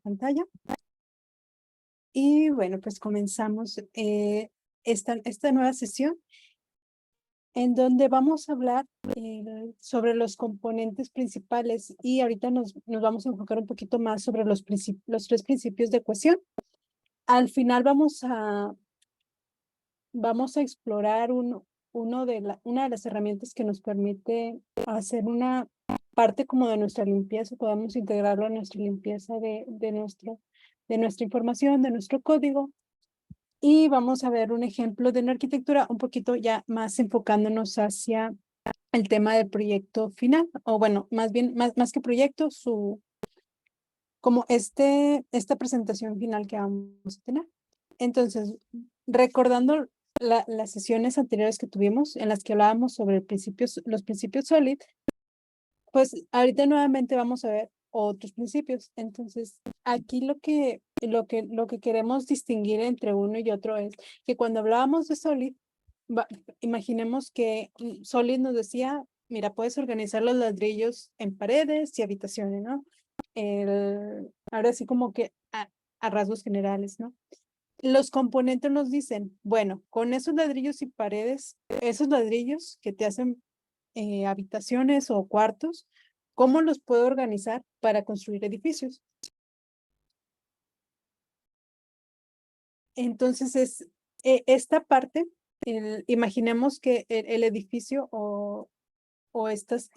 pantalla. Y bueno, pues comenzamos esta nueva sesión en donde vamos a hablar sobre los componentes principales y ahorita nos vamos a enfocar un poquito más sobre los tres principios de ecuación. Al final vamos a explorar una de las herramientas que nos permite hacer una parte como de nuestra limpieza, podamos integrarlo a nuestra limpieza de nuestra información, de nuestro código. Y vamos a ver un ejemplo de una arquitectura un poquito ya más enfocándonos hacia el tema del proyecto final, o bueno, más bien, más que proyecto, como esta presentación final que vamos a tener. Entonces, recordando las sesiones anteriores que tuvimos en las que hablábamos sobre los principios SOLID, pues ahorita nuevamente vamos a ver otros principios. Entonces, aquí lo que queremos distinguir entre uno y otro es que cuando hablábamos de SOLID, imaginemos que SOLID nos decía, mira, puedes organizar los ladrillos en paredes y habitaciones, ¿no? Ahora sí como que a rasgos generales, ¿no? Los componentes nos dicen, bueno, con esos ladrillos y paredes, esos ladrillos que te hacen habitaciones o cuartos, ¿cómo los puedo organizar para construir edificios? Entonces esta parte, imaginemos que el edificio o estas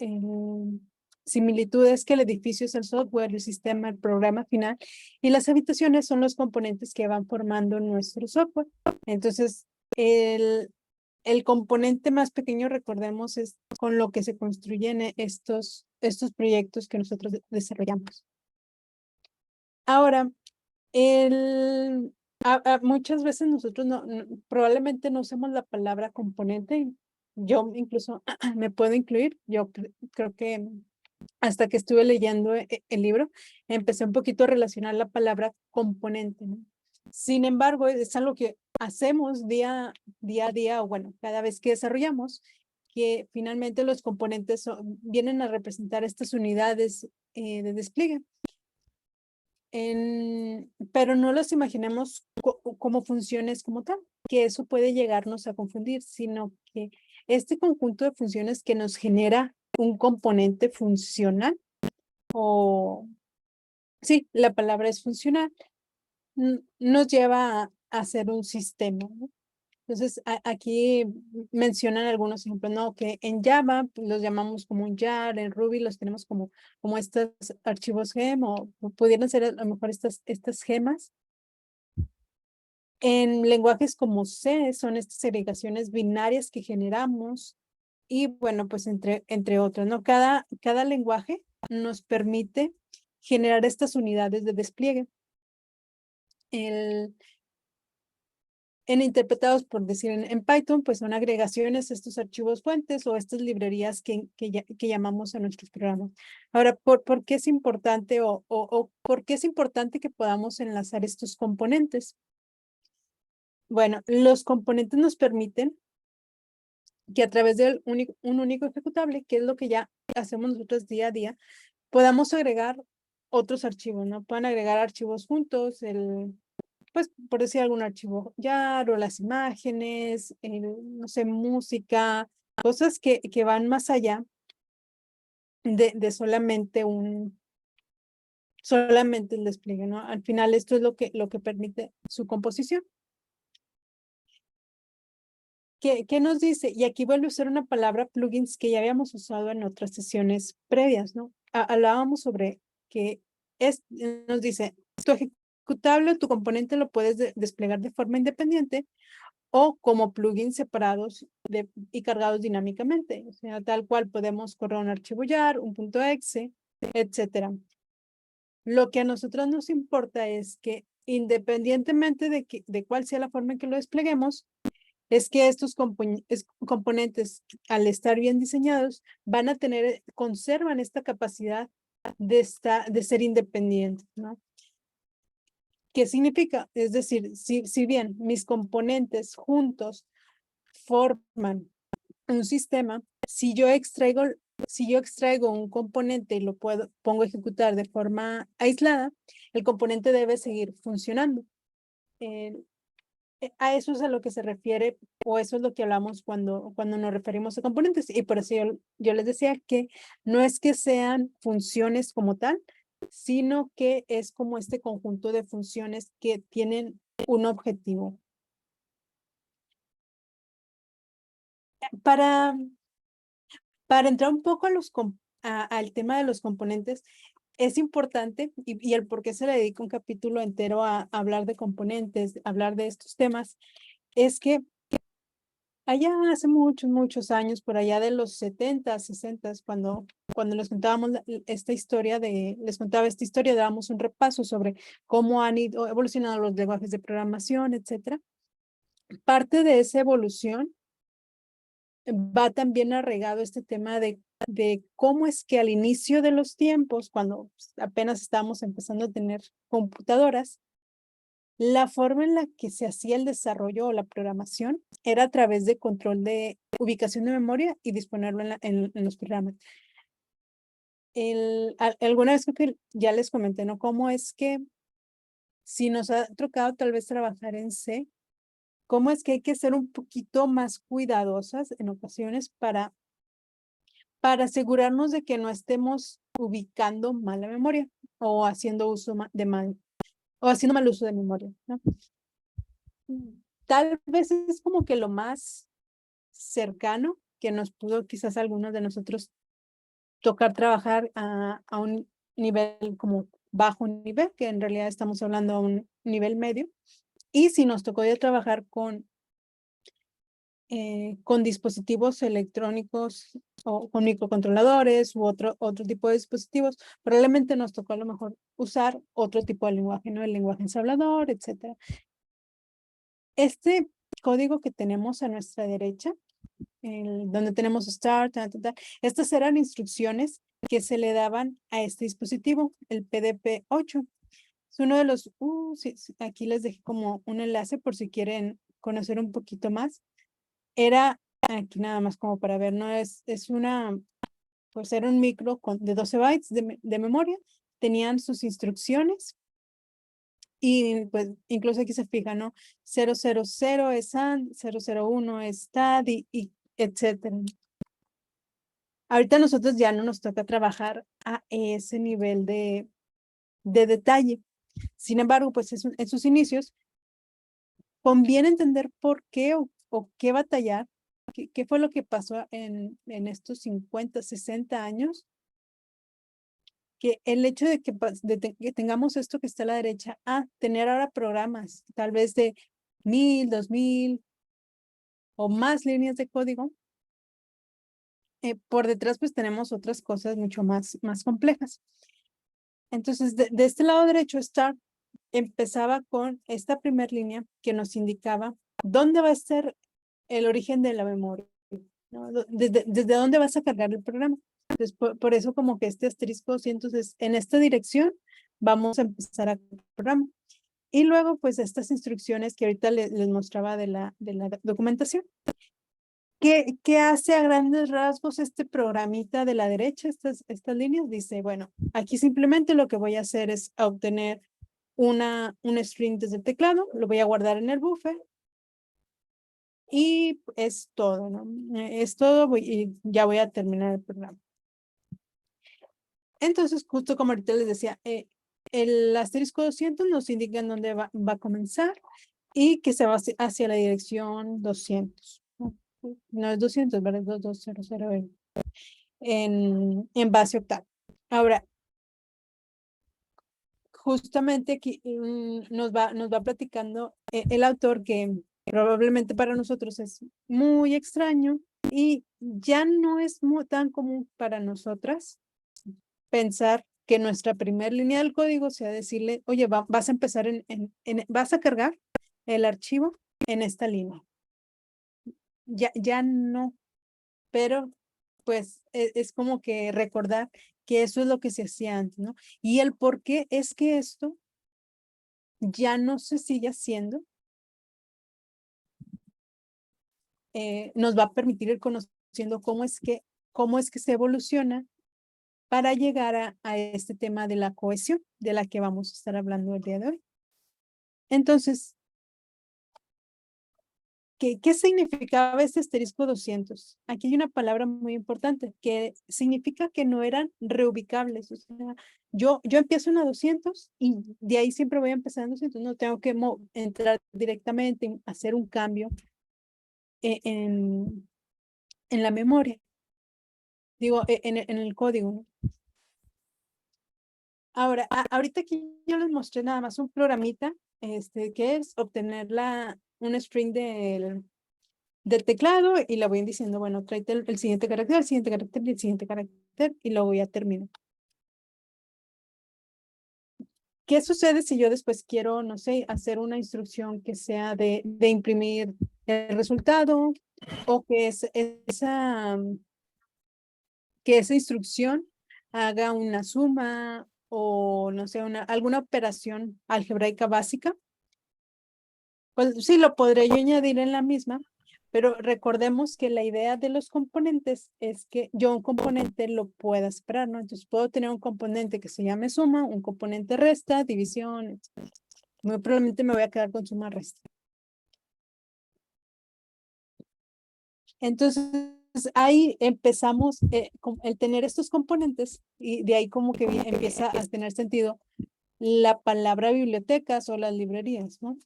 similitudes que el edificio es el software, el sistema, el programa final, y las habitaciones son los componentes que van formando nuestro software. Entonces, el componente más pequeño, recordemos, es con lo que se construyen estos proyectos que nosotros desarrollamos. Ahora, muchas veces nosotros probablemente no usamos la palabra componente. Yo incluso me puedo incluir. Yo creo que hasta que estuve leyendo el libro, empecé un poquito a relacionar la palabra componente, ¿no? Sin embargo, es algo que hacemos día a día, o bueno, cada vez que desarrollamos, que finalmente los componentes vienen a representar estas unidades de despliegue. Pero no los imaginemos como funciones como tal, que eso puede llegarnos a confundir, sino que este conjunto de funciones que nos genera un componente funcional, o sí, la palabra es funcional, nos lleva a hacer un sistema, ¿no? Entonces, aquí mencionan algunos ejemplos, ¿no? Que en Java los llamamos como un jar, en Ruby los tenemos como estos archivos gem, o pudieran ser a lo mejor estas gemas. En lenguajes como C son estas segregaciones binarias que generamos, y bueno, pues entre otros, ¿no? Cada lenguaje nos permite generar estas unidades de despliegue. En interpretados, por decir, en Python, pues son agregaciones, estos archivos fuentes o estas librerías que llamamos a nuestros programas. Ahora, ¿por qué es importante o por qué es importante que podamos enlazar estos componentes? Bueno, los componentes nos permiten que a través de un único ejecutable, que es lo que ya hacemos nosotros día a día, podamos agregar otros archivos, ¿no? Pueden agregar archivos juntos, pues, por decir algún archivo YAR o las imágenes, no sé, música, cosas que van más allá de solamente el despliegue, ¿no? Al final esto es lo que permite su composición. ¿Qué nos dice? Y aquí vuelve a usar una palabra, plugins, que ya habíamos usado en otras sesiones previas, ¿no? Hablábamos sobre que nos dice, tu ejecutable, tu componente lo puedes desplegar de forma independiente o como plugins separados y cargados dinámicamente. O sea, tal cual podemos correr un archivo YAR, un .exe, etcétera. Lo que a nosotros nos importa es que independientemente de cuál sea la forma en que lo despleguemos, es que estos componentes, al estar bien diseñados, conservan esta capacidad de ser independientes, ¿no? ¿Qué significa? Es decir, si bien mis componentes juntos forman un sistema, si yo extraigo si yo extraigo un componente y lo pongo a ejecutar de forma aislada, el componente debe seguir funcionando. Eh, a eso es a lo que se refiere, o eso es lo que hablamos cuando nos referimos a componentes. Y por eso yo les decía que no es que sean funciones como tal, sino que es como este conjunto de funciones que tienen un objetivo. Para, para entrar un poco al tema de los componentes, es importante, y el por qué se le dedica un capítulo entero a hablar de componentes, hablar de estos temas, es que allá hace muchos, muchos años, por allá de los 70, 60, cuando les contábamos esta historia les contaba esta historia, dábamos un repaso sobre cómo han ido evolucionando los lenguajes de programación, etcétera. Parte de esa evolución va también arraigado este tema de cómo es que al inicio de los tiempos, cuando apenas estábamos empezando a tener computadoras, la forma en la que se hacía el desarrollo o la programación era a través de control de ubicación de memoria y disponerlo en los programas. Alguna vez creo que ya les comenté, ¿no? Cómo es que si nos ha tocado tal vez trabajar en C, cómo es que hay que ser un poquito más cuidadosas en ocasiones para asegurarnos de que no estemos ubicando mal la memoria o haciendo uso o haciendo mal uso de memoria, ¿no? Tal vez es como que lo más cercano que nos pudo quizás algunos de nosotros tocar trabajar a un nivel como bajo nivel, que en realidad estamos hablando a un nivel medio. Y si nos tocó ya trabajar con dispositivos electrónicos o con microcontroladores u otro tipo de dispositivos, probablemente nos tocó a lo mejor usar otro tipo de lenguaje, ¿no? El lenguaje ensamblador, etcétera. Este código que tenemos a nuestra derecha, donde tenemos start, estas eran instrucciones que se le daban a este dispositivo, el PDP-8. Es uno de los, sí, aquí les dejé como un enlace por si quieren conocer un poquito más. Era aquí nada más como para ver, ¿no? Pues era un micro de 12 bytes de memoria, tenían sus instrucciones y pues incluso aquí se fija, ¿no? 000 es AND, 001 es TAD y etcétera. Ahorita a nosotros ya no nos toca trabajar a ese nivel de detalle. Sin embargo, pues en sus inicios conviene entender por qué o qué batallar, qué fue lo que pasó en estos 50, 60 años, que el hecho de que tengamos esto que está a la derecha, tener ahora programas, tal vez de 1000, 2000 o más líneas de código, por detrás pues tenemos otras cosas mucho más complejas. Entonces, de este lado derecho, Start empezaba con esta primera línea que nos indicaba dónde va a estar el origen de la memoria, ¿no? Desde dónde vas a cargar el programa. Entonces, por eso como que este asterisco 200 es en esta dirección vamos a empezar a cargar el programa. Y luego, pues, estas instrucciones que ahorita les mostraba de la documentación. ¿Qué hace a grandes rasgos este programita de la derecha, estas líneas? Dice, bueno, aquí simplemente lo que voy a hacer es obtener un string desde el teclado, lo voy a guardar en el buffer y es todo, ¿no? Es todo y ya voy a terminar el programa. Entonces, justo como ahorita les decía, el asterisco 200 nos indica en dónde va a comenzar y que se va hacia la dirección 200. No es 200, ¿verdad? 2200 en base octava. Ahora, justamente aquí nos va platicando el autor que probablemente para nosotros es muy extraño y ya no es tan común para nosotras pensar que nuestra primera línea del código sea decirle, oye, vas a empezar vas a cargar el archivo en esta línea. Ya no, pero pues es como que recordar que eso es lo que se hacía antes, ¿no? Y el por qué es que esto ya no se sigue haciendo, nos va a permitir ir conociendo cómo es que cómo es que se evoluciona para llegar a este tema de la cohesión, de la que vamos a estar hablando el día de hoy. Entonces, ¿qué significaba este asterisco 200? Aquí hay una palabra muy importante que significa que no eran reubicables. O sea, yo empiezo en a 200 y de ahí siempre voy a empezar en 200. No tengo que entrar directamente, hacer un cambio en la memoria. Digo, en el código, ¿no? Ahora, ahorita aquí yo les mostré nada más un programita, que es obtener un string del teclado y la voy diciendo, bueno, tráete el siguiente carácter, el siguiente carácter y el siguiente carácter y lo voy a terminar. ¿Qué sucede si yo después quiero, no sé, hacer una instrucción que sea de imprimir el resultado o que esa instrucción haga una suma o, no sé, alguna operación algebraica básica? Pues sí, lo podré yo añadir en la misma, pero recordemos que la idea de los componentes es que yo un componente lo pueda separar, ¿no? Entonces puedo tener un componente que se llame suma, un componente resta, división, etc. Muy probablemente me voy a quedar con suma resta. Entonces ahí empezamos con el tener estos componentes y de ahí como que empieza a tener sentido la palabra bibliotecas o las librerías, ¿no?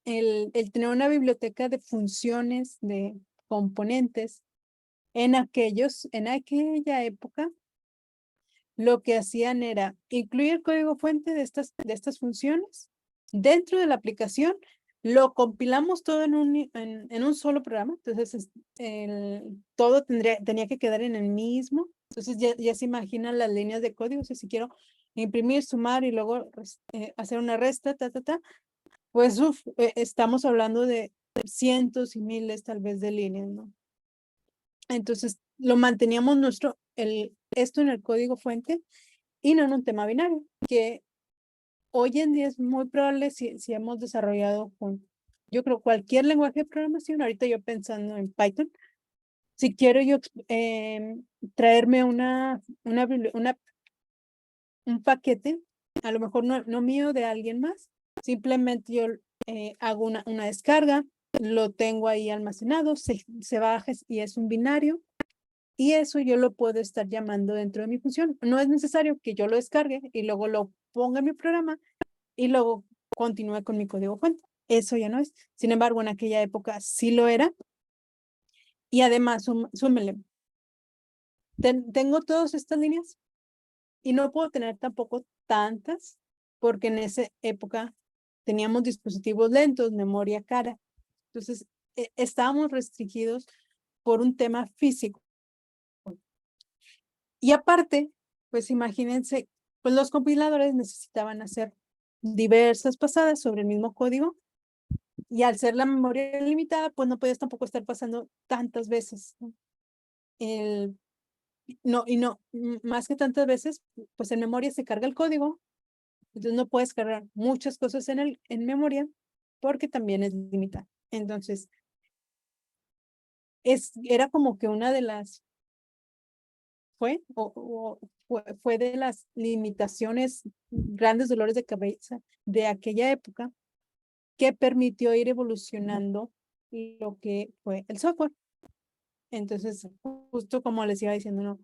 El tener una biblioteca de funciones, de componentes, en aquella época, lo que hacían era incluir el código fuente de estas funciones dentro de la aplicación, lo compilamos todo en un solo programa, entonces todo tenía que quedar en el mismo, entonces ya se imaginan las líneas de código, si quiero imprimir, sumar y luego hacer una resta, pues estamos hablando de cientos y miles tal vez de líneas, ¿no? Entonces lo manteníamos esto en el código fuente y no en un tema binario, que hoy en día es muy probable si hemos desarrollado yo creo, cualquier lenguaje de programación, ahorita yo pensando en Python, si quiero yo traerme un paquete, a lo mejor no mío, de alguien más, simplemente yo hago una descarga, lo tengo ahí almacenado, se baja y es un binario, y eso yo lo puedo estar llamando dentro de mi función. No es necesario que yo lo descargue y luego lo ponga en mi programa y luego continúe con mi código fuente. Eso ya no es. Sin embargo, en aquella época sí lo era. Y además, súmele, tengo todas estas líneas y no puedo tener tampoco tantas porque en esa época teníamos dispositivos lentos, memoria cara. Entonces, estábamos restringidos por un tema físico. Y aparte, pues imagínense, pues los compiladores necesitaban hacer diversas pasadas sobre el mismo código y al ser la memoria limitada, pues no podías tampoco estar pasando tantas veces, ¿no? Más que tantas veces, pues en memoria se carga el código, entonces no puedes cargar muchas cosas en memoria porque también es limitada. Entonces, era como que una de las fue de las limitaciones, grandes dolores de cabeza de aquella época que permitió ir evolucionando lo que fue el software. Entonces, justo como les iba diciendo, ¿no?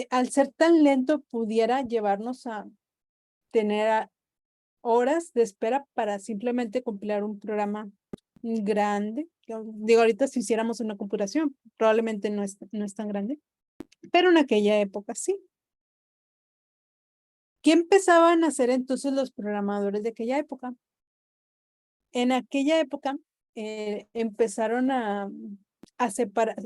Al ser tan lento pudiera llevarnos a tener horas de espera para simplemente compilar un programa grande. Digo, ahorita si hiciéramos una computación, probablemente no es tan grande, pero en aquella época sí. ¿Qué empezaban a hacer entonces los programadores de aquella época? En aquella época empezaron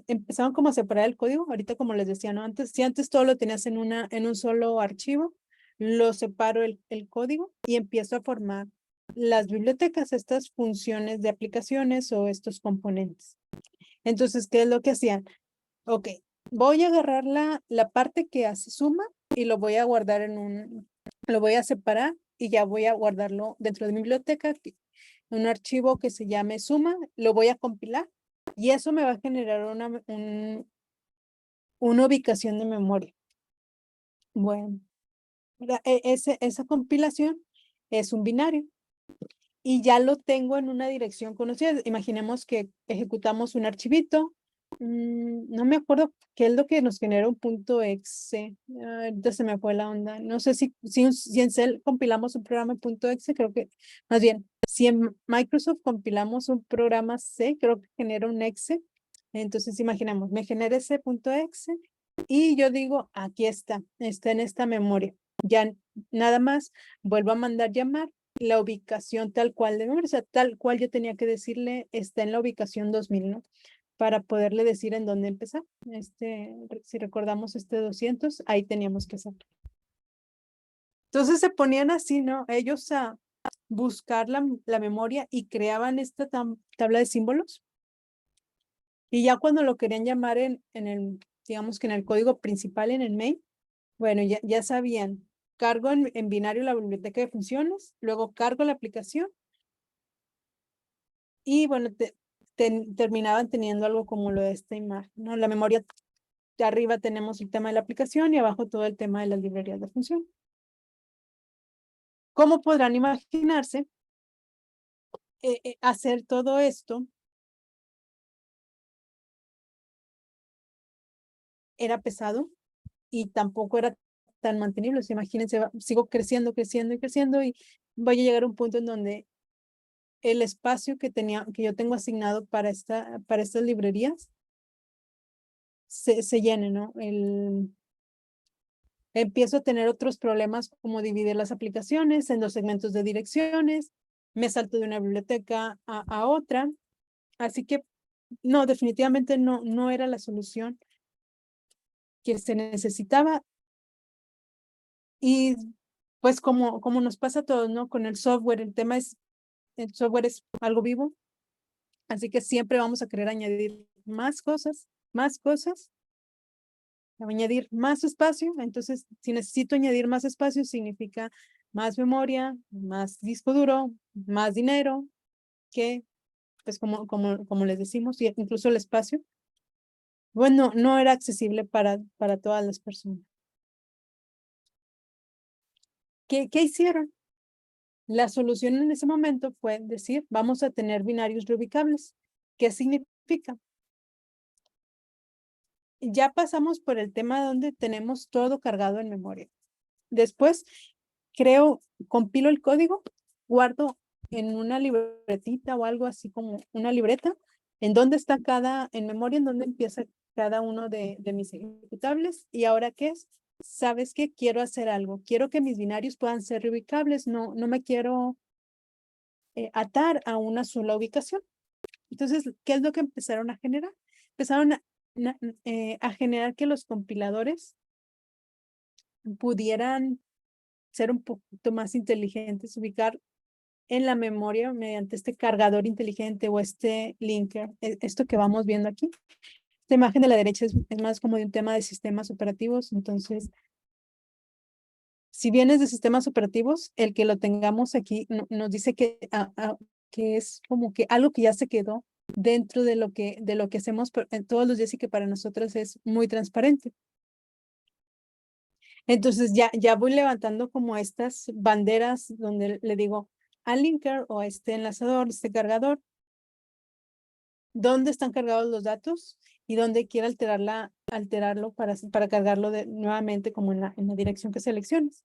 empezaron como a separar el código. Ahorita, como les decía, ¿no? Si antes todo lo tenías en un solo archivo, lo separo el código y empiezo a formar las bibliotecas, estas funciones de aplicaciones o estos componentes. Entonces, ¿qué es lo que hacían? Ok, voy a agarrar la parte que hace suma y lo voy a guardar lo voy a separar y ya voy a guardarlo dentro de mi biblioteca, un archivo que se llame suma, lo voy a compilar y eso me va a generar una ubicación de memoria. Bueno, esa compilación es un binario y ya lo tengo en una dirección conocida. Imaginemos que ejecutamos un archivito. No me acuerdo qué es lo que nos genera un punto exe. Ahorita se me fue la onda. No sé si en Cell compilamos un programa en punto exe, creo que, más bien, si en Microsoft compilamos un programa C, creo que genera un exe. Entonces, imaginemos, me genera ese punto exe y yo digo, aquí está en esta memoria. Ya nada más vuelvo a mandar llamar la ubicación tal cual de memoria, o sea, tal cual yo tenía que decirle, está en la ubicación 2000, ¿no? Para poderle decir en dónde empezar. Si recordamos 200, ahí teníamos que hacer. Entonces se ponían así, ¿no? Ellos a buscar la memoria y creaban esta tabla de símbolos. Y ya cuando lo querían llamar en el, digamos que en el código principal, en el main, bueno, ya sabían, cargo en binario la biblioteca de funciones, luego cargo la aplicación y bueno, terminaban teniendo algo como lo de esta imagen, ¿no? La memoria de arriba tenemos el tema de la aplicación y abajo todo el tema de las librerías de función. ¿Cómo podrán imaginarse hacer todo esto? Era pesado y tampoco era tan mantenible. O sea, imagínense, sigo creciendo, creciendo y creciendo y voy a llegar a un punto en donde el espacio que yo tengo asignado para estas librerías se llene, ¿no? Empiezo a tener otros problemas como dividir las aplicaciones en los segmentos de direcciones, me salto de una biblioteca a otra, así que no, definitivamente no era la solución que se necesitaba y pues como nos pasa a todos, ¿no? Con el software, el software es algo vivo, así que siempre vamos a querer añadir más cosas, añadir más espacio. Entonces, si necesito añadir más espacio, significa más memoria, más disco duro, más dinero, que, pues como les decimos, y incluso el espacio, bueno, no era accesible para todas las personas. ¿Qué hicieron? La solución en ese momento fue decir, vamos a tener binarios reubicables. ¿Qué significa? Ya pasamos por el tema donde tenemos todo cargado en memoria. Después compilo el código, guardo en una libretita o algo así como una libreta, en dónde está en memoria, en dónde empieza cada uno de mis ejecutables. ¿Y ahora qué es? ¿Sabes qué? Quiero hacer algo. Quiero que mis binarios puedan ser reubicables. No me quiero atar a una sola ubicación. Entonces, ¿qué es lo que empezaron a generar? Empezaron a generar que los compiladores pudieran ser un poquito más inteligentes, ubicar en la memoria mediante este cargador inteligente o este linker, esto que vamos viendo aquí. Esta imagen de la derecha es más como de un tema de sistemas operativos, entonces, si bien es de sistemas operativos, el que lo tengamos aquí nos dice que es como que algo que ya se quedó dentro de lo que hacemos todos los días y que para nosotros es muy transparente. Entonces ya voy levantando como estas banderas donde le digo al linker o a este enlazador, este cargador, dónde están cargados los datos y dónde quiero alterarlo para cargarlo nuevamente como en la dirección que selecciones.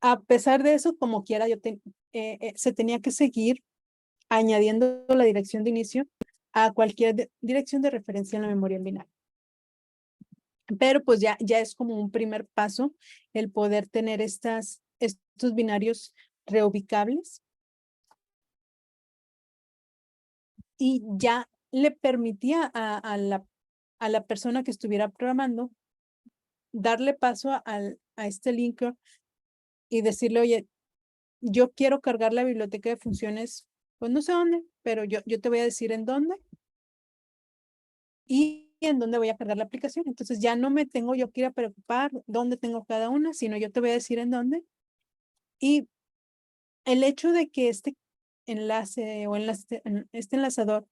A pesar de eso, como quiera, se tenía que seguir añadiendo la dirección de inicio a cualquier dirección de referencia en la memoria en binario. Pero pues ya es como un primer paso el poder tener estos binarios reubicables y ya le permitía a la persona que estuviera programando darle paso a este linker y decirle, oye, yo quiero cargar la biblioteca de funciones, pues no sé dónde, pero yo te voy a decir en dónde y en dónde voy a cargar la aplicación. Entonces ya no me tengo yo que ir a preocupar dónde tengo cada una, sino yo te voy a decir en dónde. Y el hecho de que enlace o este enlazador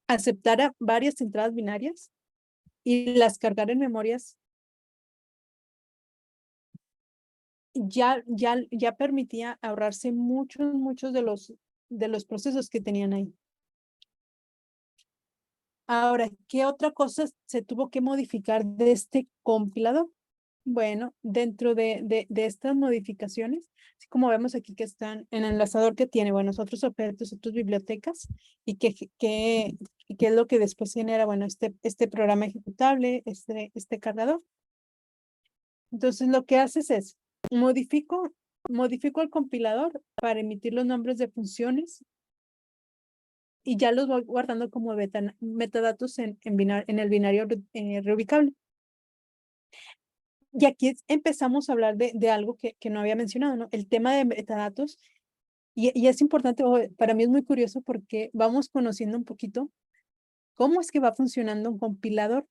aceptara varias entradas binarias y las cargara en memorias, ya permitía ahorrarse muchos de los procesos que tenían ahí. Ahora, ¿qué otra cosa se tuvo que modificar de este compilador? Bueno, dentro de estas modificaciones, así como vemos aquí que están en el enlazador que tiene, bueno, otros objetos, otras bibliotecas, y qué es lo que después genera, bueno, este programa ejecutable, este cargador. Entonces, lo que haces es, modifico el compilador para emitir los nombres de funciones y ya los voy guardando como metadatos en el binario reubicable. Y aquí empezamos a hablar de algo que no había mencionado, ¿no? El tema de metadatos. Y es importante, para mí es muy curioso porque vamos conociendo un poquito cómo es que va funcionando un compilador.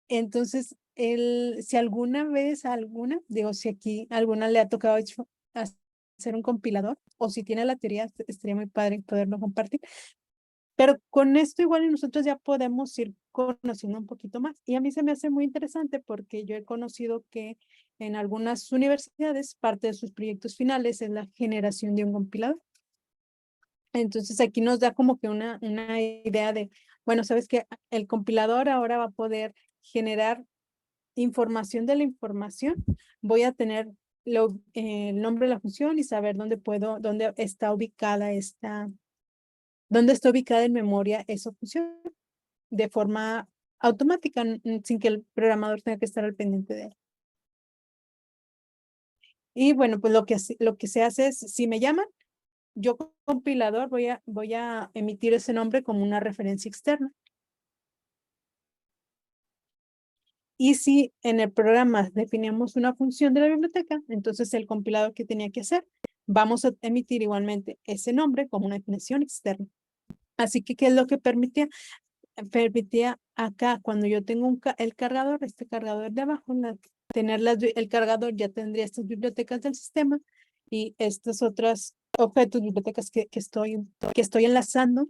Entonces, si alguna vez digo, si aquí alguna le ha tocado hacer un compilador, o si tiene la teoría, estaría muy padre poderlo compartir. Pero con esto igual y nosotros ya podemos ir conociendo un poquito más. Y a mí se me hace muy interesante porque yo he conocido que en algunas universidades parte de sus proyectos finales es la generación de un compilador. Entonces aquí nos da como que una idea de, bueno, sabes que el compilador ahora va a poder generar información de la información. Voy a tener el nombre de la función y saber dónde está ubicada en memoria esa función de forma automática, sin que el programador tenga que estar al pendiente de él. Y bueno, pues lo que se hace es, si me llaman, yo como compilador voy a emitir ese nombre como una referencia externa. Y si en el programa definimos una función de la biblioteca, entonces el compilador que tenía que hacer, vamos a emitir igualmente ese nombre como una definición externa. Así que, ¿qué es lo que permitía? Permitía acá, cuando yo tengo el cargador, este cargador de abajo, el cargador ya tendría estas bibliotecas del sistema y estas otras objetos, bibliotecas que estoy enlazando.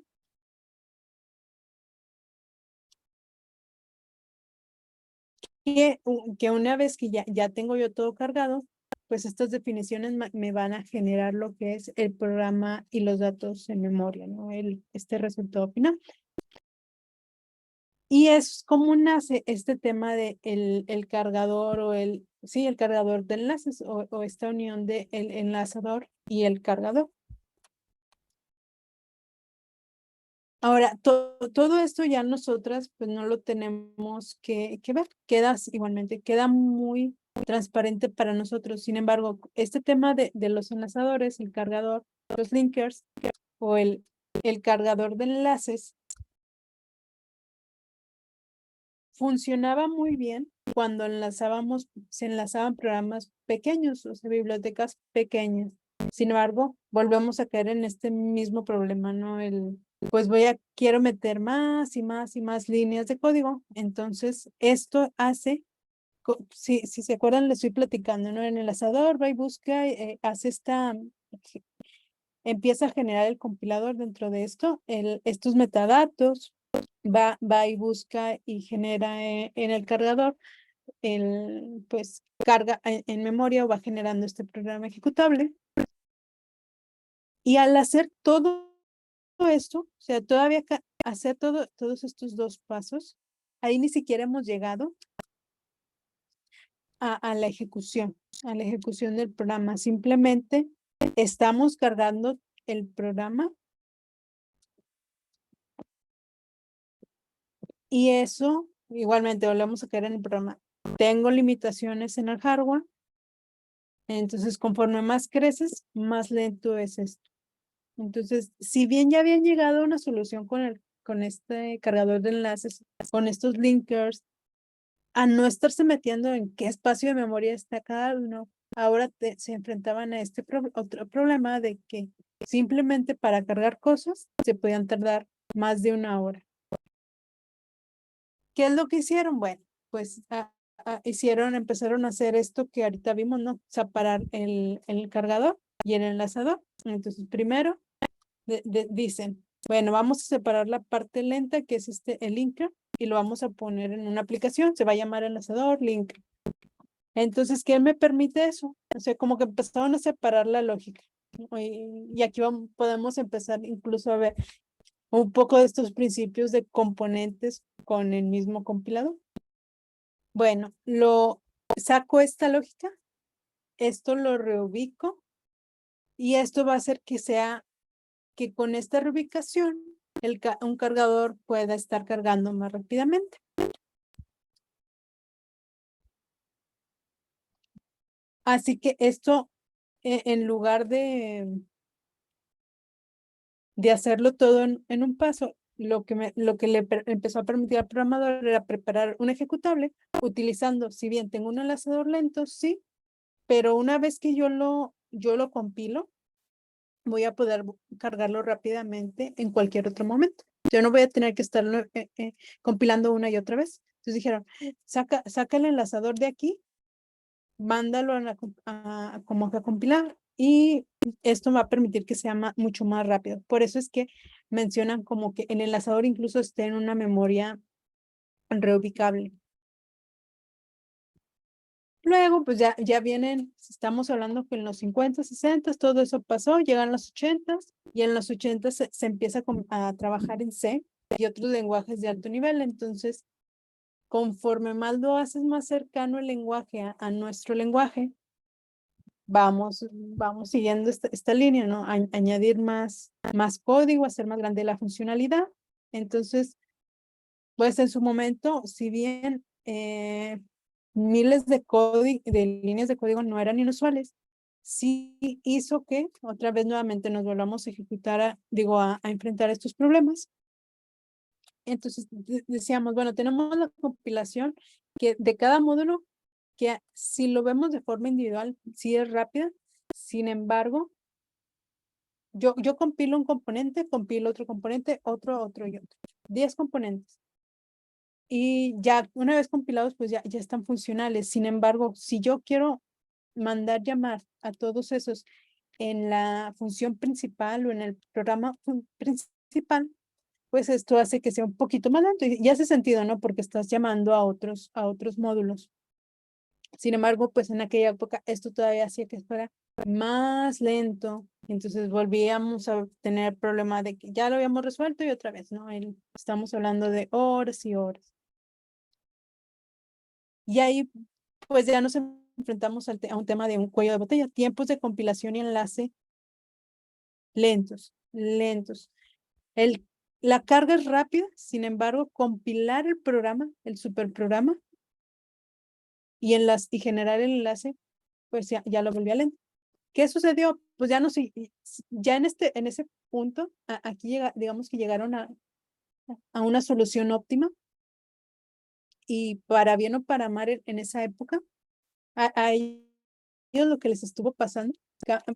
Que una vez que ya tengo yo todo cargado, pues estas definiciones me van a generar lo que es el programa y los datos en memoria, ¿no? Este resultado final. Y es como nace este tema de el cargador sí, el cargador de enlaces o esta unión de el enlazador y el cargador. Ahora, todo esto ya nosotras pues no lo tenemos que ver, queda muy transparente para nosotros. Sin embargo, este tema de los enlazadores, el cargador, los linkers o el cargador de enlaces funcionaba muy bien cuando se enlazaban programas pequeños, o sea, bibliotecas pequeñas. Sin embargo, volvemos a caer en este mismo problema, ¿no? Pues quiero meter más y más y más líneas de código. Entonces, esto hace, si se acuerdan, les estoy platicando, ¿no? En el enlazador va y busca, empieza a generar el compilador dentro de estos metadatos, va y busca y genera en el cargador, pues carga en memoria o va generando este programa ejecutable. Y al hacer todo esto, o sea, todavía hacer todos estos dos pasos, ahí ni siquiera hemos llegado a a la ejecución del programa. Simplemente estamos cargando el programa y eso, igualmente, volvemos a caer en el programa. Tengo limitaciones en el hardware, entonces conforme más creces, más lento es esto. Entonces, si bien ya habían llegado a una solución con este cargador de enlaces, con estos linkers, a no estarse metiendo en qué espacio de memoria está cada uno, ahora se enfrentaban a este otro problema de que simplemente para cargar cosas se podían tardar más de una hora. ¿Qué es lo que hicieron? Bueno, pues empezaron a hacer esto que ahorita vimos, ¿no? Separar el cargador y el enlazador. Entonces, primero dicen, bueno, vamos a separar la parte lenta, que es el linker, y lo vamos a poner en una aplicación. Se va a llamar enlazador linker. Entonces, ¿qué me permite eso? O sea, como que empezaron a separar la lógica. Y aquí podemos empezar incluso a ver un poco de estos principios de componentes con el mismo compilador. Bueno, saco esta lógica, esto lo reubico, y esto va a hacer que con esta reubicación un cargador pueda estar cargando más rápidamente. Así que esto, en lugar de hacerlo todo en un paso, lo que le empezó a permitir al programador era preparar un ejecutable utilizando, si bien tengo un enlazador lento, sí, pero una vez que yo lo compilo, voy a poder cargarlo rápidamente en cualquier otro momento. Yo no voy a tener que estarlo compilando una y otra vez. Entonces dijeron, saca el enlazador de aquí, mándalo como que a compilar, y esto va a permitir que sea mucho más rápido. Por eso es que mencionan como que el enlazador incluso esté en una memoria reubicable. Luego, pues ya vienen, estamos hablando que en los 50, 60, todo eso pasó, llegan los 80, y en los 80 se empieza a trabajar en C y otros lenguajes de alto nivel. Entonces, conforme más lo haces más cercano el lenguaje a nuestro lenguaje, vamos siguiendo esta línea, ¿no? Añadir más código, hacer más grande la funcionalidad. Entonces, pues en su momento, si bien miles de líneas de código no eran inusuales, sí hizo que otra vez nuevamente nos volvamos a ejecutar, a enfrentar estos problemas. Entonces decíamos, bueno, tenemos la compilación que de cada módulo, que si lo vemos de forma individual, sí es rápida. Sin embargo, yo compilo un componente, compilo otro componente, otro y otro. 10 componentes. Y ya una vez compilados, pues ya están funcionales. Sin embargo, si yo quiero mandar llamar a todos esos en la función principal o en el programa principal, pues esto hace que sea un poquito más lento, y hace sentido, ¿no? Porque estás llamando a otros módulos. Sin embargo, pues en aquella época esto todavía hacía que fuera más lento. Entonces volvíamos a tener el problema de que ya lo habíamos resuelto y otra vez, ¿no? Estamos hablando de horas y horas. Y ahí, pues ya nos enfrentamos a un tema de un cuello de botella, tiempos de compilación y enlace lentos. La carga es rápida, sin embargo, compilar el programa, el superprograma, y generar el enlace, pues ya lo volvía lento. ¿Qué sucedió? Pues ya no sé, ya en ese punto, aquí digamos que llegaron a una solución óptima, y para bien o para mal en esa época, a ellos lo que les estuvo pasando,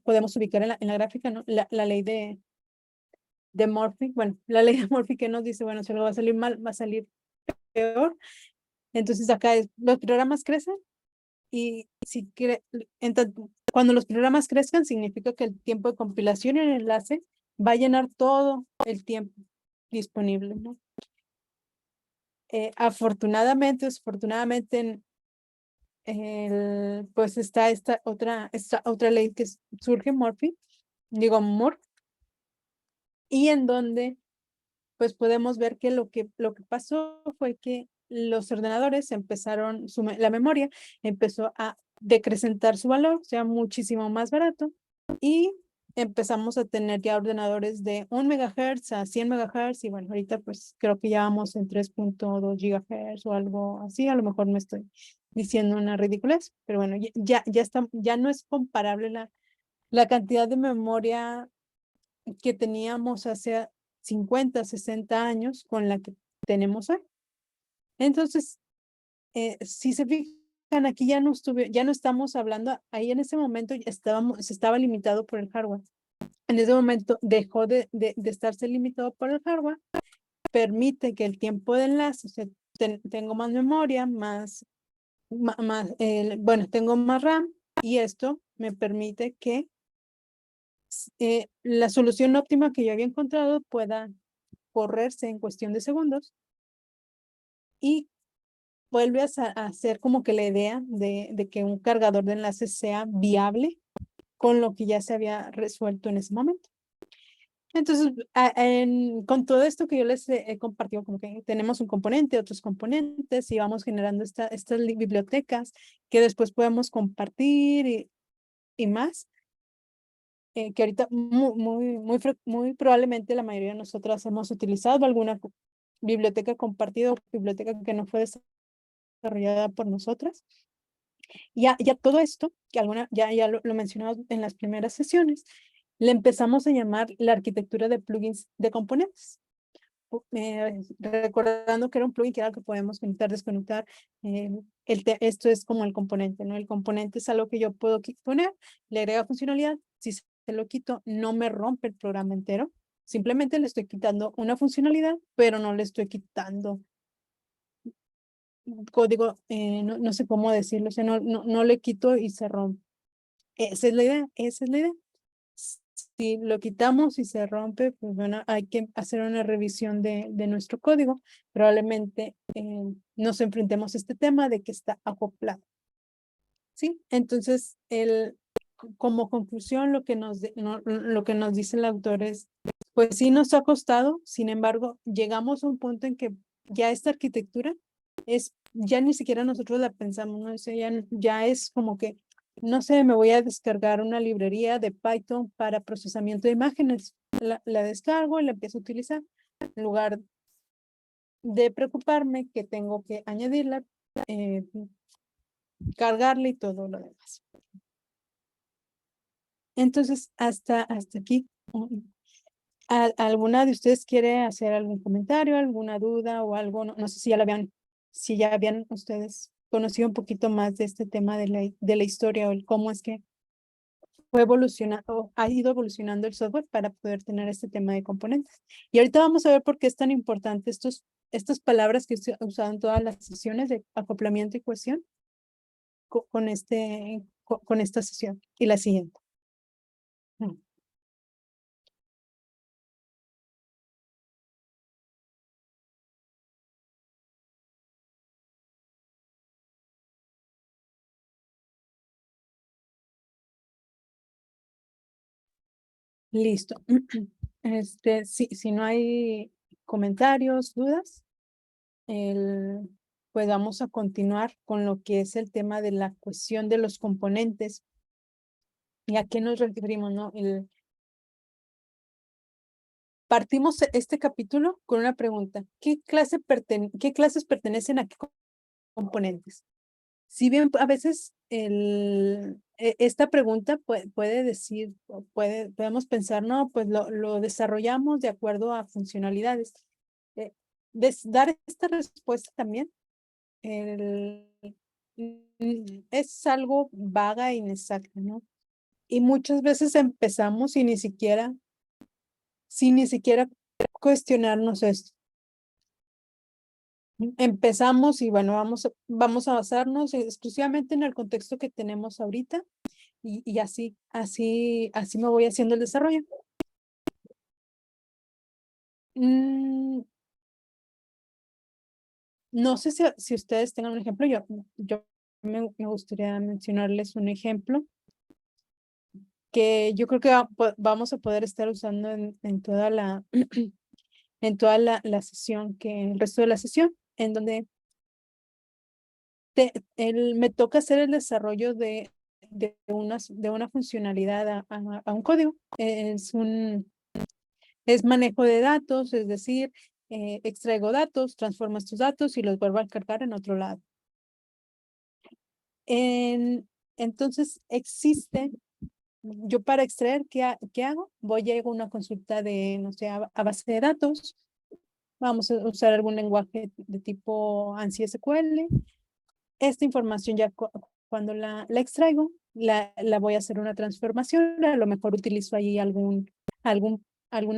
podemos ubicar en la gráfica, ¿no? La ley de Murphy. Bueno, la ley de Murphy, que nos dice, bueno, si algo va a salir mal, va a salir peor. Entonces acá los programas crecen, y cuando los programas crezcan, significa que el tiempo de compilación y el enlace va a llenar todo el tiempo disponible, ¿no? Afortunadamente, desafortunadamente, pues está esta otra ley que surge, Moore, y en donde pues podemos ver que lo que pasó fue que los ordenadores empezaron, la memoria empezó a decrecentar su valor, o sea, muchísimo más barato, y empezamos a tener ya ordenadores de 1 megahertz a 100 megahertz, y bueno, ahorita pues creo que ya vamos en 3.2 gigahertz o algo así. A lo mejor me estoy diciendo una ridiculez, pero bueno, ya no es comparable la cantidad de memoria que teníamos hace 50, 60 años con la que tenemos hoy. Entonces, si se fijan, aquí ya no estamos hablando, ahí en ese momento se estaba limitado por el hardware. En ese momento dejó de estarse limitado por el hardware, permite que el tiempo de enlace, o sea, tengo más memoria, bueno, tengo más RAM, y esto me permite que la solución óptima que yo había encontrado pueda correrse en cuestión de segundos y vuelve a ser como que la idea de que un cargador de enlaces sea viable con lo que ya se había resuelto en ese momento. Entonces, con todo esto que yo les he compartido, como que tenemos un componente, otros componentes, y vamos generando estas bibliotecas que después podemos compartir y más, que ahorita muy probablemente la mayoría de nosotras hemos utilizado alguna biblioteca compartida o biblioteca que no fue desarrollada por nosotras. Ya todo esto, que ya lo mencionamos en las primeras sesiones, le empezamos a llamar la arquitectura de plugins de componentes. Recordando que era un plugin que era que podemos conectar, desconectar. Esto es como el componente, ¿no? El componente es algo que yo puedo poner, le agrega funcionalidad. Si se lo quito, no me rompe el programa entero. Simplemente le estoy quitando una funcionalidad, pero no le estoy quitando código, no sé cómo decirlo, o sea, no le quito y se rompe. Esa es la idea, esa es la idea. Si lo quitamos y se rompe, pues bueno, hay que hacer una revisión de nuestro código. Probablemente nos enfrentemos a este tema de que está acoplado. ¿Sí? Entonces, como conclusión, lo que lo que nos dice el autor es, pues sí nos ha costado, sin embargo, llegamos a un punto en que ya esta arquitectura ya ni siquiera nosotros la pensamos, ¿no? O sea, ya es como que, no sé, me voy a descargar una librería de Python para procesamiento de imágenes. La descargo y la empiezo a utilizar. En lugar de preocuparme que tengo que añadirla, cargarle y todo lo demás. Entonces, hasta aquí. ¿Alguna de ustedes quiere hacer algún comentario, alguna duda o algo? No sé si ya habían ustedes conocido un poquito más de este tema de la historia o el cómo es que fue evolucionando, ha ido evolucionando el software para poder tener este tema de componentes. Y ahorita vamos a ver por qué es tan importante estas palabras que he usado en todas las sesiones de acoplamiento y cohesión con esta sesión y la siguiente. Listo. Si no hay comentarios, dudas, pues vamos a continuar con lo que es el tema de la cuestión de los componentes. ¿Y a qué nos referimos, no? Partimos este capítulo con una pregunta. ¿Qué clases pertenecen a qué componentes? Si bien a veces esta pregunta puede decir, podemos pensar, no, pues lo desarrollamos de acuerdo a funcionalidades. Dar esta respuesta también es algo vaga e inexacta, ¿no? Y muchas veces empezamos sin ni siquiera cuestionarnos esto. Empezamos y bueno, vamos a basarnos exclusivamente en el contexto que tenemos ahorita y así me voy haciendo el desarrollo. No sé si ustedes tengan un ejemplo, yo me gustaría mencionarles un ejemplo que yo creo que vamos a poder estar usando en toda en toda la sesión, el resto de la sesión, en donde me toca hacer el desarrollo de una funcionalidad a un código. Es manejo de datos, es decir, extraigo datos, transformo estos datos y los vuelvo a cargar en otro lado. Entonces yo para extraer, ¿qué hago? Voy a una consulta no sé, a base de datos. Vamos a usar algún lenguaje de tipo ANSI SQL. Esta información ya cuando la extraigo, la voy a hacer una transformación. A lo mejor utilizo ahí alguna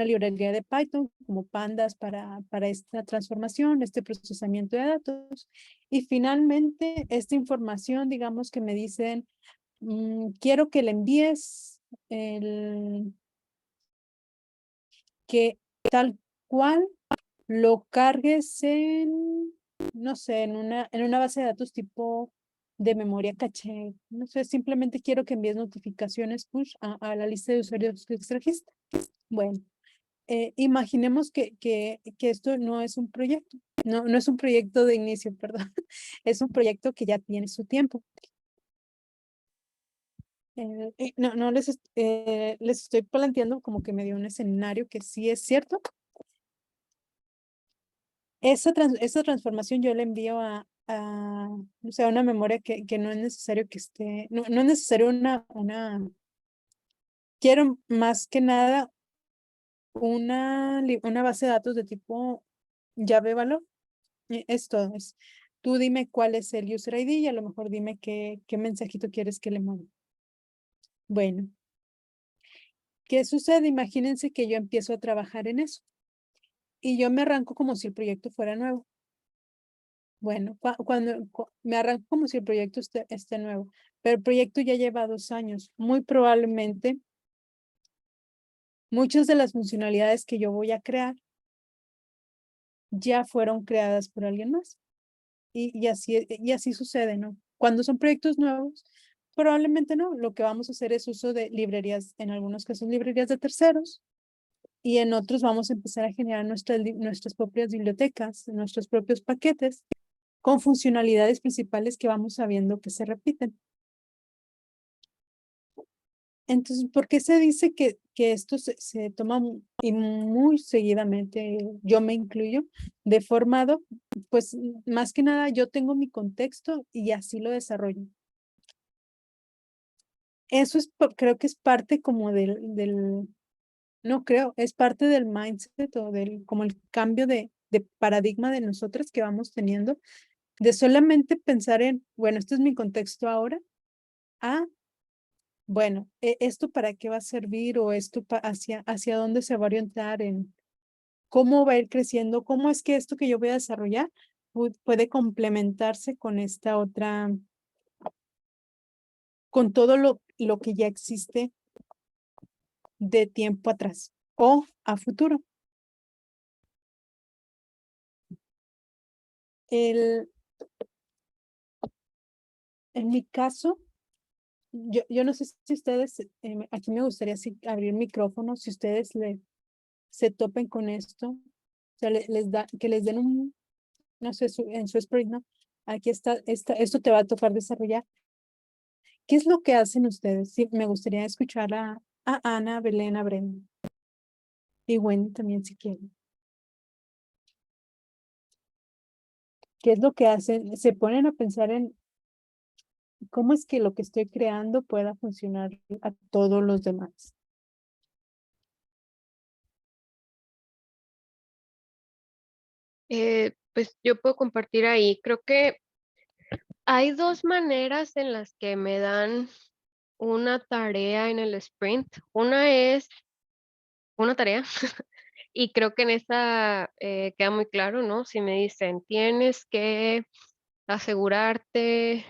librería de Python como Pandas para esta transformación, este procesamiento de datos. Y finalmente, esta información, digamos que me dicen, quiero que le envíes que tal cual lo cargues en, no sé, en una base de datos tipo de memoria caché. No sé, simplemente quiero que envíes notificaciones push a la lista de usuarios que extrajiste. Bueno, imaginemos que esto no es un proyecto, no es un proyecto de inicio, perdón, es un proyecto que ya tiene su tiempo. No les estoy planteando como que me dio un escenario que sí es cierto. Esa transformación yo la envío o sea, una memoria que no es necesario que esté, no es necesario quiero más que nada una base de datos de tipo llave valor. Es todo. Tú dime cuál es el user ID y a lo mejor dime qué mensajito quieres que le mande. Bueno, ¿qué sucede? Imagínense que yo empiezo a trabajar en eso y yo me arranco como si el proyecto fuera nuevo. Bueno, me arranco como si el proyecto esté nuevo, pero el proyecto ya lleva 2 años. Muy probablemente muchas de las funcionalidades que yo voy a crear ya fueron creadas por alguien más. Y así sucede, ¿no? Cuando son proyectos nuevos, probablemente no. Lo que vamos a hacer es uso de librerías, en algunos casos librerías de terceros, y en otros vamos a empezar a generar nuestras propias bibliotecas, nuestros propios paquetes, con funcionalidades principales que vamos sabiendo que se repiten. Entonces, ¿por qué se dice que esto se toma y muy seguidamente, yo me incluyo, de formado? Pues más que nada yo tengo mi contexto y así lo desarrollo. Eso creo que es parte como no creo, es parte del mindset o como el cambio de paradigma de nosotras que vamos teniendo, de solamente pensar en, bueno, este es mi contexto ahora, bueno, ¿esto para qué va a servir o esto hacia dónde se va a orientar en cómo va a ir creciendo? ¿Cómo es que esto que yo voy a desarrollar puede complementarse con esta otra, con todo lo que ya existe de tiempo atrás o a futuro? El, en mi caso, yo no sé si ustedes, aquí me gustaría abrir micrófono, si ustedes se topen con esto, o sea, que les den no sé, en su sprint, ¿no? Aquí esto te va a tocar desarrollar. ¿Qué es lo que hacen ustedes? Sí, me gustaría escuchar a Ana, Belén, a Brenda y Wendy también si quieren. ¿Qué es lo que hacen? Se ponen a pensar en cómo es que lo que estoy creando pueda funcionar a todos los demás. Pues yo puedo compartir ahí. Creo que hay dos maneras en las que me dan una tarea en el sprint. Una es una tarea y creo que en esa queda muy claro, ¿no? Si me dicen, tienes que asegurarte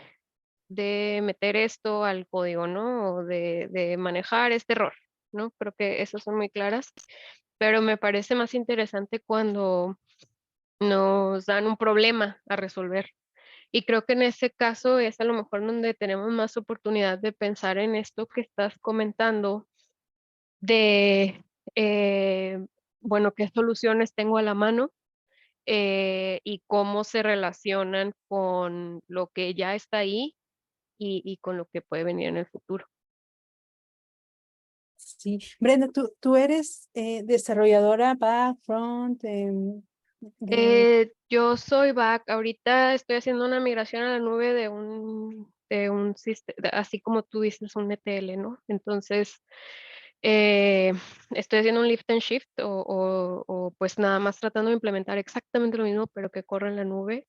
de meter esto al código, ¿no? O de manejar este error, ¿no? Creo que esas son muy claras, pero me parece más interesante cuando nos dan un problema a resolver. Y creo que en ese caso es a lo mejor donde tenemos más oportunidad de pensar en esto que estás comentando, de, bueno, qué soluciones tengo a la mano y cómo se relacionan con lo que ya está ahí y con lo que puede venir en el futuro. Sí. Brenda, tú eres desarrolladora back, front, Yo soy back, ahorita estoy haciendo una migración a la nube de un sistema, así como tú dices, un ETL, ¿no? Entonces, eh, estoy haciendo un lift and shift o pues nada más tratando de implementar exactamente lo mismo, pero que corre en la nube.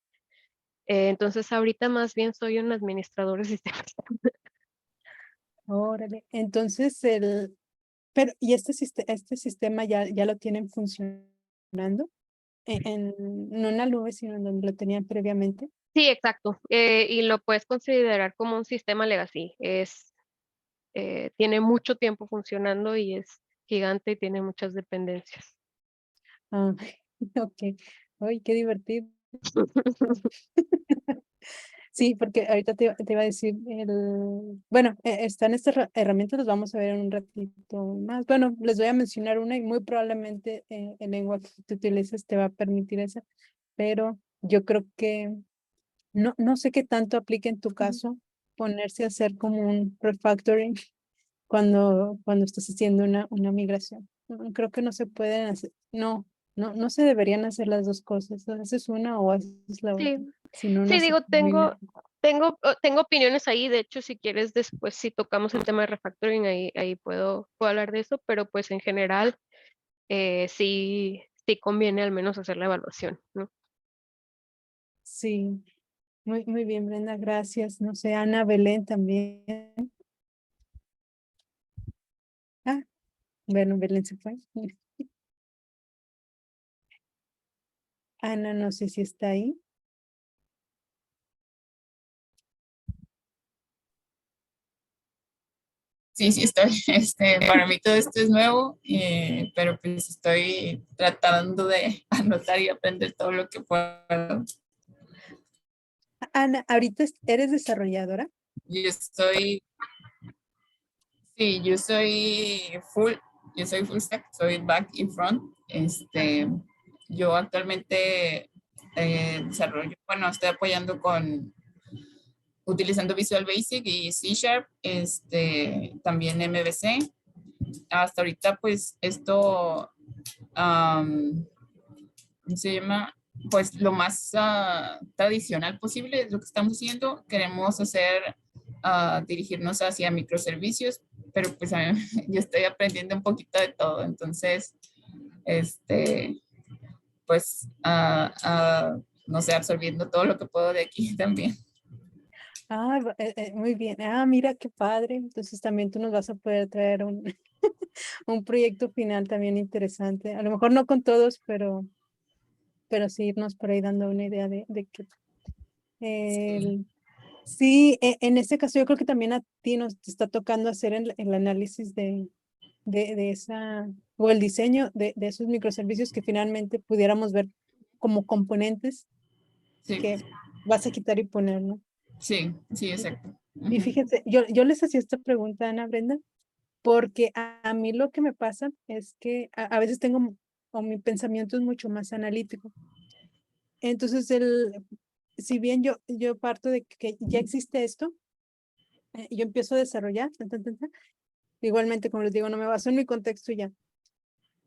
Entonces, ahorita más bien soy un administrador de sistemas. órale. Entonces, pero, ¿y este sistema ya lo tienen funcionando? No en la nube, sino en donde lo tenían previamente. Sí, exacto. Y lo puedes considerar como un sistema legacy. Tiene mucho tiempo funcionando y es gigante y tiene muchas dependencias. Ah, ok. Ay, qué divertido. Sí, porque ahorita te iba a decir, bueno, están estas herramientas, las vamos a ver en un ratito más. Bueno, les voy a mencionar una y muy probablemente el lenguaje que tú utilices te va a permitir esa, pero yo creo que no sé qué tanto aplica en tu caso ponerse a hacer como un refactoring cuando estás haciendo una migración. Creo que no se pueden hacer, no se deberían hacer las dos cosas. Haces una o haces la Sí, otra. Si no, no sí, se digo, termina. tengo opiniones ahí. De hecho, si quieres, después si tocamos el tema de refactoring, ahí puedo hablar de eso, pero pues en general sí conviene al menos hacer la evaluación, ¿no? Sí, muy bien, Brenda, gracias. No sé, Ana Belén también. Ah, bueno, Belén se fue. Ana, no sé si está ahí. Sí, sí, estoy. Para mí todo esto es nuevo, pero pues estoy tratando de anotar y aprender todo lo que puedo. Ana, ahorita eres desarrolladora. Yo estoy, sí, yo soy full stack, soy back y front. Yo actualmente desarrollo, bueno, estoy apoyando utilizando Visual Basic y C Sharp, también MVC. Hasta ahorita, pues, am, ¿cómo se llama? Pues lo más tradicional posible es lo que estamos haciendo. Queremos dirigirnos hacia microservicios, pero pues yo estoy aprendiendo un poquito de todo. Entonces, este, pues, no sé, absorbiendo todo lo que puedo de aquí también. Ah, muy bien. Ah, mira qué padre. Entonces también tú nos vas a poder traer un, un proyecto final también interesante. A lo mejor no con todos, pero sí irnos por ahí dando una idea de que Sí, sí, en este caso yo creo que también a ti nos te está tocando hacer el análisis de esa, o el diseño de esos microservicios que finalmente pudiéramos ver como componentes sí, que vas a quitar y poner, ¿no? sí, sí, exacto. Y Ujú. fíjense, yo les hacía esta pregunta, Ana Brenda, porque a mí lo que me pasa es que a veces tengo, o mi pensamiento es mucho más analítico. Entonces, si bien yo parto de que ya existe esto, yo empiezo a desarrollar, igualmente, como les digo, no me baso en mi contexto y ya.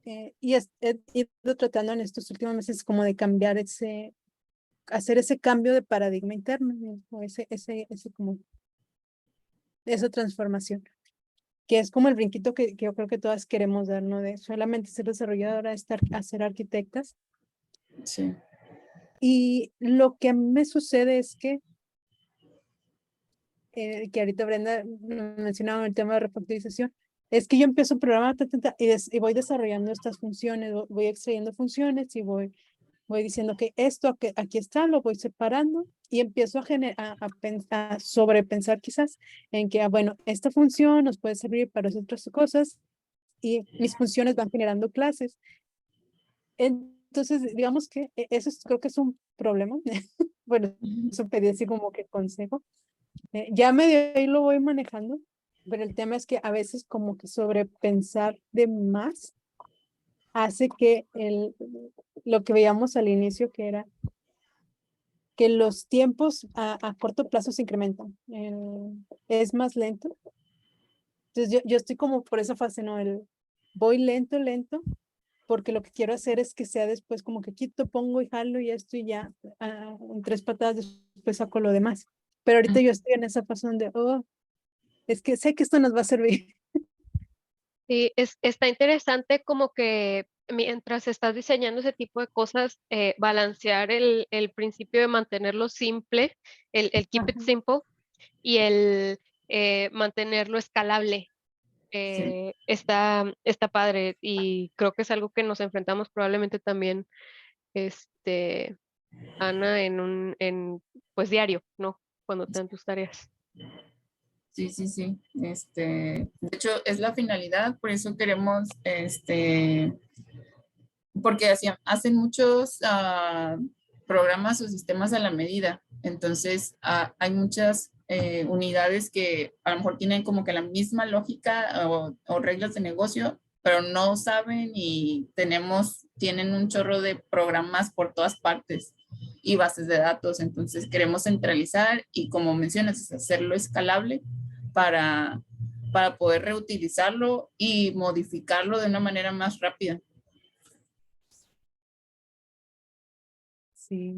Y he ido tratando en estos últimos meses como de cambiar hacer ese cambio de paradigma interno, ¿no? O ese como, esa transformación, que es como el brinquito que yo creo que todas queremos dar, ¿no? De solamente ser desarrolladora, a ser arquitectas. Sí. Y lo que a mí me sucede es que ahorita Brenda mencionaba el tema de refactorización, es que yo empiezo un programa y voy desarrollando estas funciones, voy extrayendo funciones y voy diciendo que esto que aquí está, lo voy separando y empiezo a sobrepensar quizás en que, bueno, esta función nos puede servir para hacer otras cosas y mis funciones van generando clases. Entonces, digamos que creo que es un problema. Bueno, Ujú. eso pedí así como que consejo. Ya medio ahí lo voy manejando, pero el tema es que a veces como que sobrepensar de más hace que lo que veíamos al inicio, que era que los tiempos a corto plazo se incrementan. Es más lento. Entonces yo estoy como por esa fase, ¿no? Voy lento, lento, porque lo que quiero hacer es que sea después como que quito, pongo y jalo y esto y ya, en tres patadas después saco lo demás. Pero ahorita yo estoy en esa fase donde, oh, es que sé que esto nos va a servir. Sí, está interesante como que mientras estás diseñando ese tipo de cosas, balancear el principio de mantenerlo simple, el keep it Ajá. simple, y el mantenerlo escalable. Sí. Está padre y creo que es algo que nos enfrentamos probablemente también, este, Ana, pues diario, ¿no? Cuando te dan tus tareas. Sí, sí, sí. De hecho, es la finalidad, por eso queremos, porque hacen muchos programas o sistemas a la medida. Entonces, hay muchas unidades que a lo mejor tienen como que la misma lógica o reglas de negocio, pero no saben y tienen un chorro de programas por todas partes y bases de datos. Entonces, queremos centralizar y, como mencionas, es hacerlo escalable para, para poder reutilizarlo y modificarlo de una manera más rápida. Sí,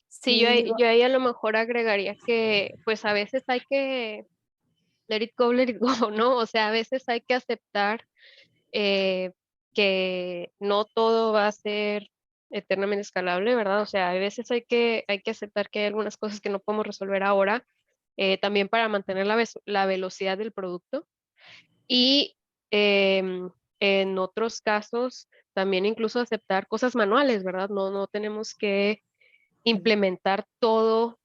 Sí, yo sí, ahí, digo, yo ahí a lo mejor agregaría que pues a veces hay que let it go, ¿no? O sea, a veces hay que aceptar eh, que no todo va a ser eternamente escalable, ¿verdad? O sea, a veces hay que aceptar que hay algunas cosas que no podemos resolver ahora, también para mantener la velocidad del producto. Y en otros casos, también incluso aceptar cosas manuales, ¿verdad? No tenemos que implementar todo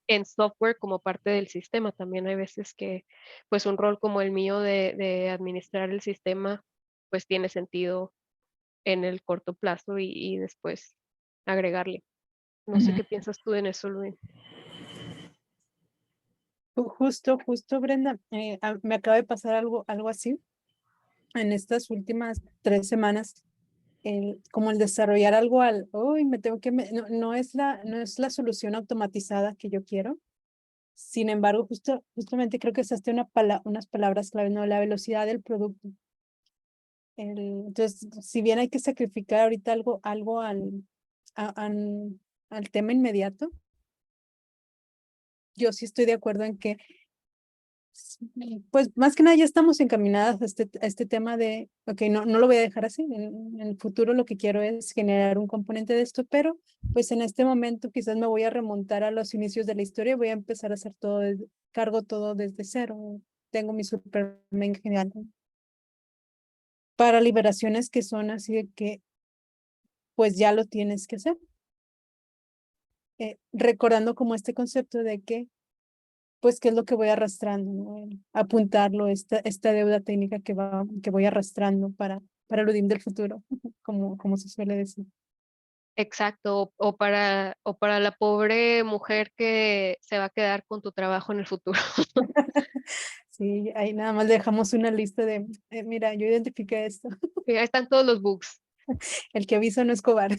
en software como parte del sistema. También hay veces que, pues, un rol como el mío de administrar el sistema, pues, tiene sentido en el corto plazo y después agregarle. No sé Ujú. qué piensas tú en eso, Luis. justo, Brenda, me acaba de pasar algo así en estas últimas 3 semanas. Como el desarrollar algo uy, me tengo que, no es la solución automatizada que yo quiero. Sin embargo, justamente creo que usaste unas palabras clave, ¿no? La velocidad del producto. Entonces, si bien hay que sacrificar ahorita algo a- al, al tema inmediato, yo sí estoy de acuerdo en que, pues más que nada ya estamos encaminadas a este tema de, ok, no lo voy a dejar así. En el futuro lo que quiero es generar un componente de esto, pero pues en este momento quizás me voy a remontar a los inicios de la historia y voy a empezar a hacer cargo todo desde cero. Tengo mi Superman genial para liberaciones que son así de que pues ya lo tienes que hacer. Recordando como este concepto de que, pues, qué es lo que voy arrastrando, ¿no? Apuntarlo, esta deuda técnica que voy arrastrando para el Odín del futuro, como se suele decir. Exacto, o para la pobre mujer que se va a quedar con tu trabajo en el futuro. Sí, ahí nada más dejamos una lista de, mira, yo identifiqué esto, Y ahí están todos los bugs. el que avisa no es cobarde.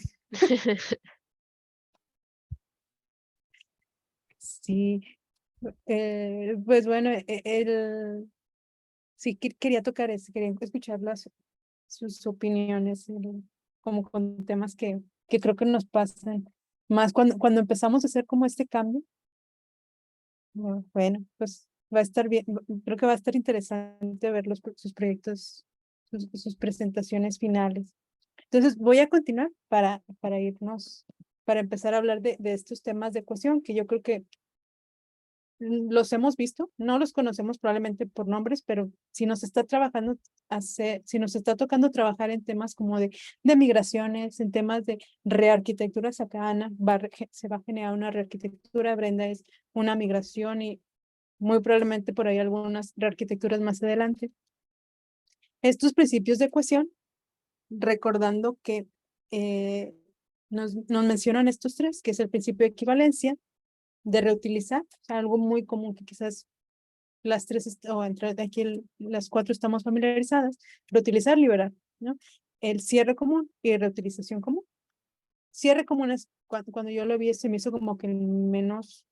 Sí, pues bueno, sí quería tocar eso, quería escuchar sus opiniones, como con temas que creo que nos pasan, más cuando empezamos a hacer como este cambio. Bueno, pues va a estar bien, creo que va a estar interesante ver sus proyectos, sus presentaciones finales. Entonces voy a continuar para empezar a hablar de estos temas de ecuación, que yo creo que los hemos visto, no los conocemos probablemente por nombres, pero si nos está si nos está tocando trabajar en temas como de migraciones, en temas de rearquitectura, acá Ana se va a generar una rearquitectura, Brenda es una migración y muy probablemente por ahí algunas rearquitecturas más adelante. Estos principios de ecuación, recordando que nos mencionan estos tres, que es el principio de equivalencia, de reutilizar, o sea, algo muy común que quizás las tres, o entre de aquí las cuatro estamos familiarizadas, reutilizar, liberar, ¿no? El cierre común y reutilización común. Cierre común es cuando yo lo vi, se me hizo como que el menos,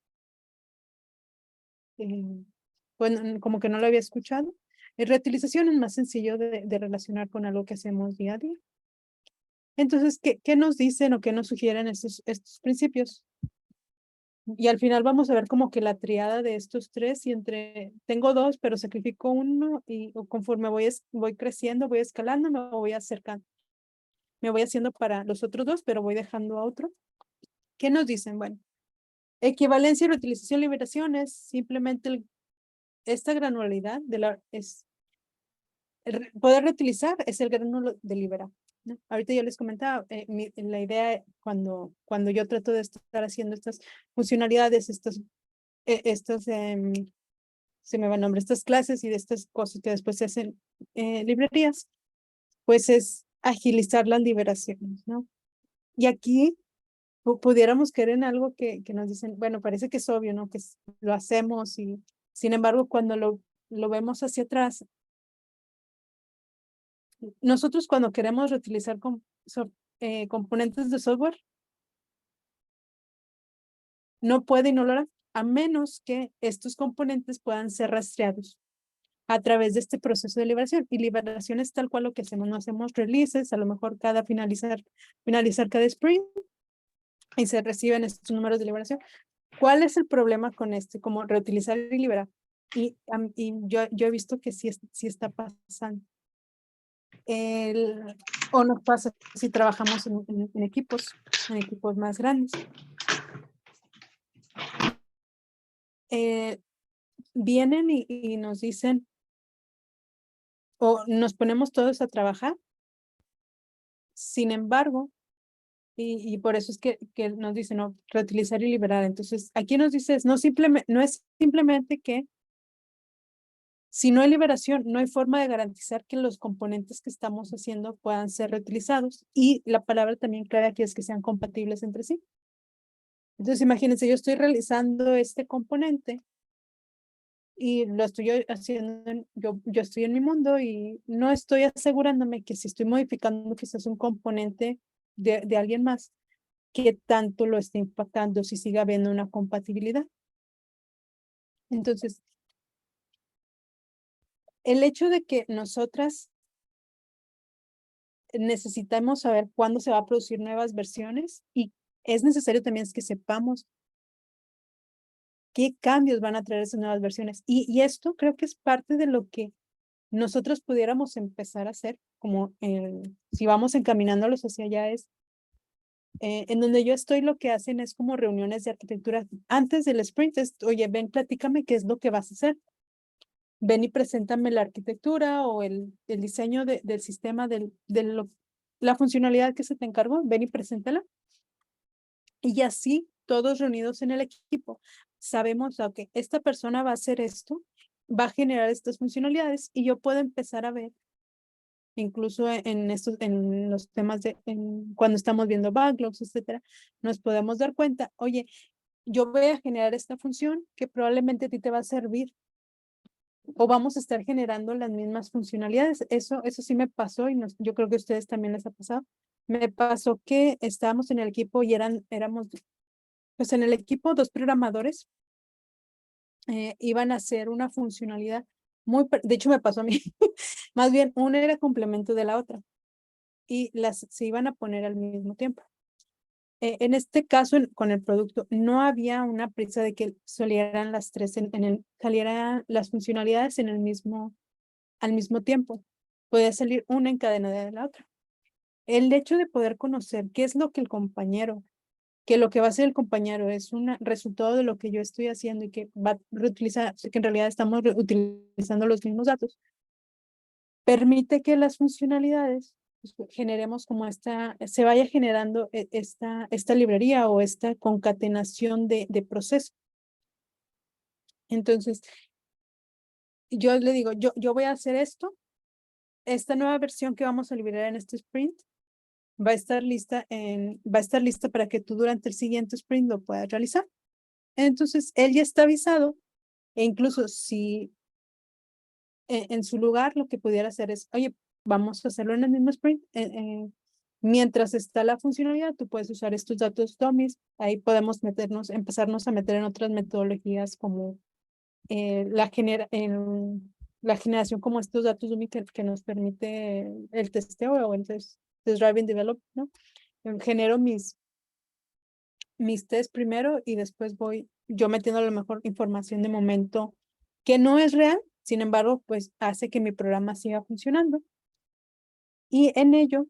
bueno, como que no lo había escuchado. Reutilización es más sencillo de relacionar con algo que hacemos día a día. Entonces, ¿qué nos dicen o qué nos sugieren estos principios? Y al final vamos a ver como que la triada de estos tres y tengo dos, pero sacrifico uno o conforme voy creciendo, voy escalando, me voy acercando. Me voy haciendo para los otros dos, pero voy dejando a otro. ¿Qué nos dicen? Bueno, equivalencia, reutilización, liberación es simplemente esta granularidad poder reutilizar es el granulo de liberar, ¿no? Ahorita yo les comentaba, la idea cuando yo trato de estar haciendo estas funcionalidades, estos se me va el nombre, estas clases y de estas cosas que después se hacen librerías, pues es agilizar las liberaciones, ¿no? Y aquí pudiéramos caer en algo que nos dicen, bueno, parece que es obvio, ¿no? Que lo hacemos y sin embargo cuando lo vemos hacia atrás, nosotros cuando queremos reutilizar componentes de software, no puede y no lo hará, a menos que estos componentes puedan ser rastreados a través de este proceso de liberación. Y liberación es tal cual lo que hacemos, no hacemos releases, a lo mejor cada finalizar cada sprint y se reciben estos números de liberación. ¿Cuál es el problema con este? Como reutilizar y liberar. Y yo he visto que sí está pasando. O nos pasa si trabajamos en equipos más grandes. Vienen y nos dicen, o nos ponemos todos a trabajar. Sin embargo, y por eso es que nos dicen, no, reutilizar y liberar. Entonces, aquí nos dice, no es simplemente que si no hay liberación, no hay forma de garantizar que los componentes que estamos haciendo puedan ser reutilizados. Y la palabra también clave aquí es que sean compatibles entre sí. Entonces, imagínense, yo estoy realizando este componente y lo estoy haciendo, yo estoy en mi mundo y no estoy asegurándome que si estoy modificando quizás un componente de alguien más, que tanto lo esté impactando, si sigue habiendo una compatibilidad. Entonces, el hecho de que nosotras necesitamos saber cuándo se va a producir nuevas versiones y es necesario también que sepamos qué cambios van a traer esas nuevas versiones. Y esto creo que es parte de lo que nosotros pudiéramos empezar a hacer, como si vamos encaminándolos hacia allá, es en donde yo estoy, lo que hacen es como reuniones de arquitectura antes del sprint. Oye, ven, platícame qué es lo que vas a hacer. Ven y preséntame la arquitectura o el diseño del sistema, la funcionalidad que se te encargó, ven y preséntala. Y así, todos reunidos en el equipo, sabemos que esta persona va a hacer esto, va a generar estas funcionalidades y yo puedo empezar a ver, incluso en los temas cuando estamos viendo backlogs, etcétera, nos podemos dar cuenta, oye, yo voy a generar esta función que probablemente a ti te va a servir o vamos a estar generando las mismas funcionalidades. Eso sí me pasó y yo creo que a ustedes también les ha pasado. Me pasó que estábamos en el equipo y éramos, pues en el equipo, 2 programadores iban a hacer una funcionalidad de hecho me pasó a mí, más bien una era complemento de la otra y se iban a poner al mismo tiempo. En este caso, con el producto, no había una prisa de que salieran las tres, salieran las funcionalidades al mismo tiempo. Podía salir una encadenada de la otra. El hecho de poder conocer qué es lo que que lo que va a hacer el compañero es un resultado de lo que yo estoy haciendo y que va a reutilizar, que en realidad estamos utilizando los mismos datos, permite que las funcionalidades generemos como se vaya generando esta librería o esta concatenación de proceso. Entonces, yo le digo, yo voy a hacer esto, esta nueva versión que vamos a liberar en este sprint va a estar lista para que tú durante el siguiente sprint lo puedas realizar. Entonces, él ya está avisado e incluso si en su lugar lo que pudiera hacer es, oye, vamos a hacerlo en el mismo sprint. Mientras está la funcionalidad, tú puedes usar estos datos dummies. Ahí podemos empezarnos a meter en otras metodologías como la generación como estos datos dummies que nos permite el testeo o el test driving develop, ¿no? Genero mis test primero y después voy yo metiendo a lo mejor información de momento que no es real, sin embargo, pues hace que mi programa siga funcionando. Y en ello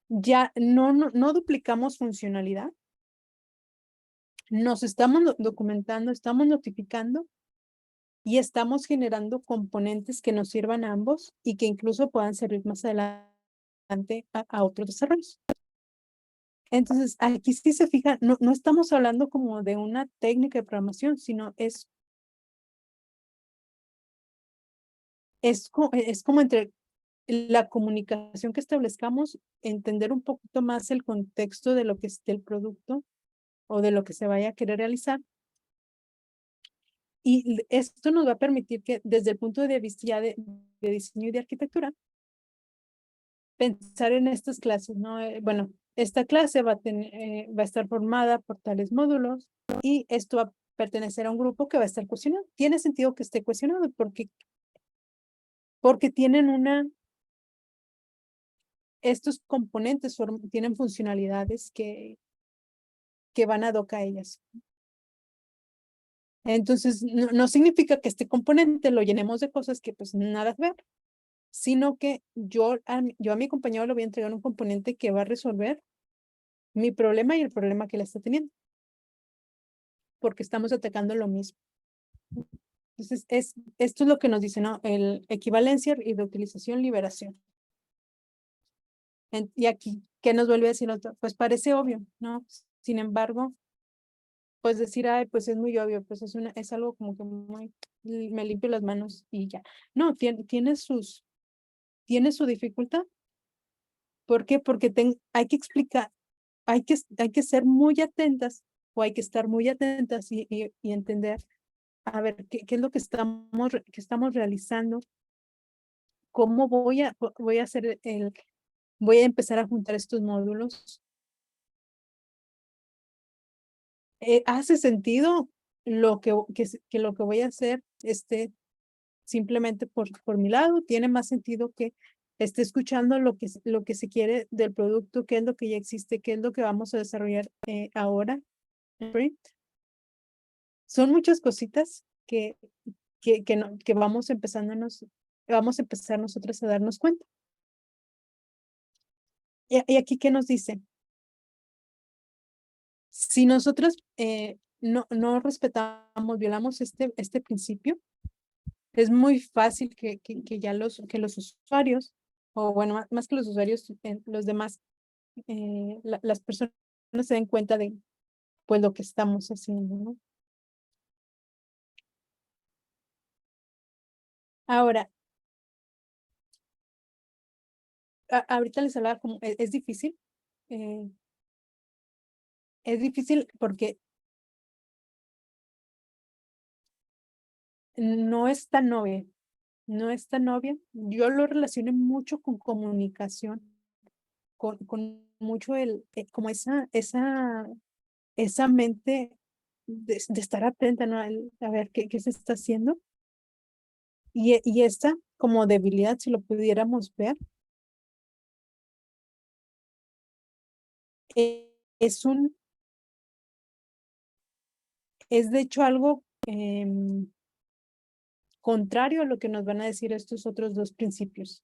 ya no duplicamos funcionalidad, nos estamos documentando, estamos notificando y estamos generando componentes que nos sirvan a ambos y que incluso puedan servir más adelante a otros desarrollos. Entonces, aquí sí se fija, no estamos hablando como de una técnica de programación, sino es es como entre la comunicación que establezcamos, entender un poquito más el contexto de lo que es del producto o de lo que se vaya a querer realizar. Y esto nos va a permitir que desde el punto de vista ya de diseño y de arquitectura, pensar en estas clases, ¿no? Bueno, esta clase va a estar formada por tales módulos y esto va a pertenecer a un grupo que va a estar cuestionado. Tiene sentido que esté cuestionado porque tienen estos componentes tienen funcionalidades que van ad hoc a ellas. Entonces, no significa que este componente lo llenemos de cosas que pues nada que ver, sino que yo a mi compañero le voy a entregar un componente que va a resolver mi problema y el problema que él está teniendo, porque estamos atacando lo mismo. Entonces, esto es lo que nos dice, ¿no? El equivalencia y reutilización, liberación. Y aquí, ¿qué nos vuelve a decir otro? Pues parece obvio, ¿no? Sin embargo, pues decir, ay, pues es muy obvio, pues es algo como que muy, me limpio las manos y ya. No, tiene su dificultad. ¿Por qué? Porque hay que explicar, hay que ser muy atentas o hay que estar muy atentas y entender, a ver, ¿qué es lo que estamos realizando? ¿Cómo voy a hacer voy a empezar a juntar estos módulos? ¿Hace sentido que lo que voy a hacer simplemente por mi lado? ¿Tiene más sentido que esté escuchando lo que se quiere del producto, qué es lo que ya existe, qué es lo que vamos a desarrollar ahora? ¿Sí? Son muchas cositas que vamos vamos a empezar nosotros a darnos cuenta. Y aquí, ¿qué nos dice? Si nosotros no respetamos, violamos este principio, es muy fácil que ya los usuarios, o bueno, más que los usuarios, los demás, las personas se den cuenta de pues lo que estamos haciendo, ¿no? Ahora, ahorita les hablaba como, eh, es difícil porque no es tan obvio, no es tan obvia. Yo lo relacioné mucho con comunicación, con mucho como esa mente de estar atenta, ¿no? A ver qué se está haciendo. Y esta como debilidad, si lo pudiéramos ver, eh, es es de hecho algo contrario a lo que nos van a decir estos otros dos principios,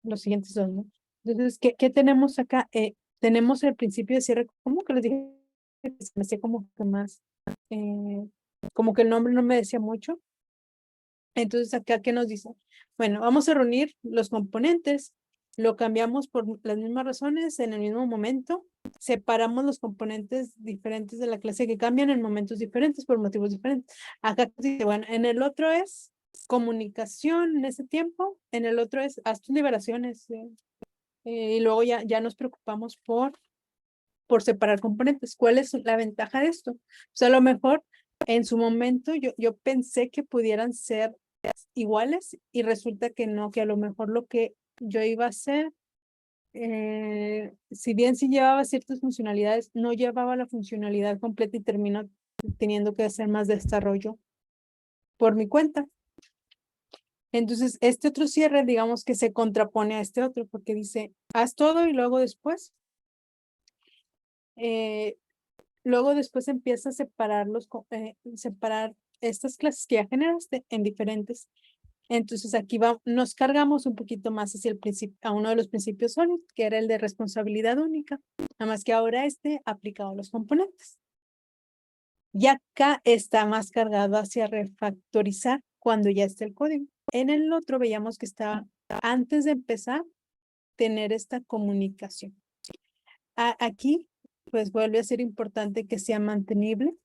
los siguientes dos, ¿no? Entonces, ¿qué tenemos acá? Tenemos el principio de cierre, ¿cómo que les dije? Se me hacía como que más, eh, como que el nombre no me decía mucho. Entonces, acá, ¿qué nos dice? Bueno, vamos a reunir los componentes, lo cambiamos por las mismas razones en el mismo momento, separamos los componentes diferentes de la clase que cambian en momentos diferentes por motivos diferentes. Acá dice, bueno, en el otro es comunicación en ese tiempo, en el otro es haz tus liberaciones, y luego ya nos preocupamos por separar componentes. ¿Cuál es la ventaja de esto? O sea, a lo mejor en su momento yo pensé que pudieran ser iguales y resulta que no, que a lo mejor lo que yo iba a hacer, si bien sí llevaba ciertas funcionalidades, no llevaba la funcionalidad completa y termino teniendo que hacer más desarrollo por mi cuenta. Entonces, este otro cierre, digamos que se contrapone a este otro, porque dice, haz todo y luego después. Luego después empieza a separar estas clases que ya generaste en diferentes. Entonces aquí nos cargamos un poquito más hacia a uno de los principios sólidos, que era el de responsabilidad única, nada más que ahora aplicado a los componentes. Y acá está más cargado hacia refactorizar cuando ya esté el código. En el otro veíamos que estaba antes de empezar tener esta comunicación. Aquí pues vuelve a ser importante que sea mantenible.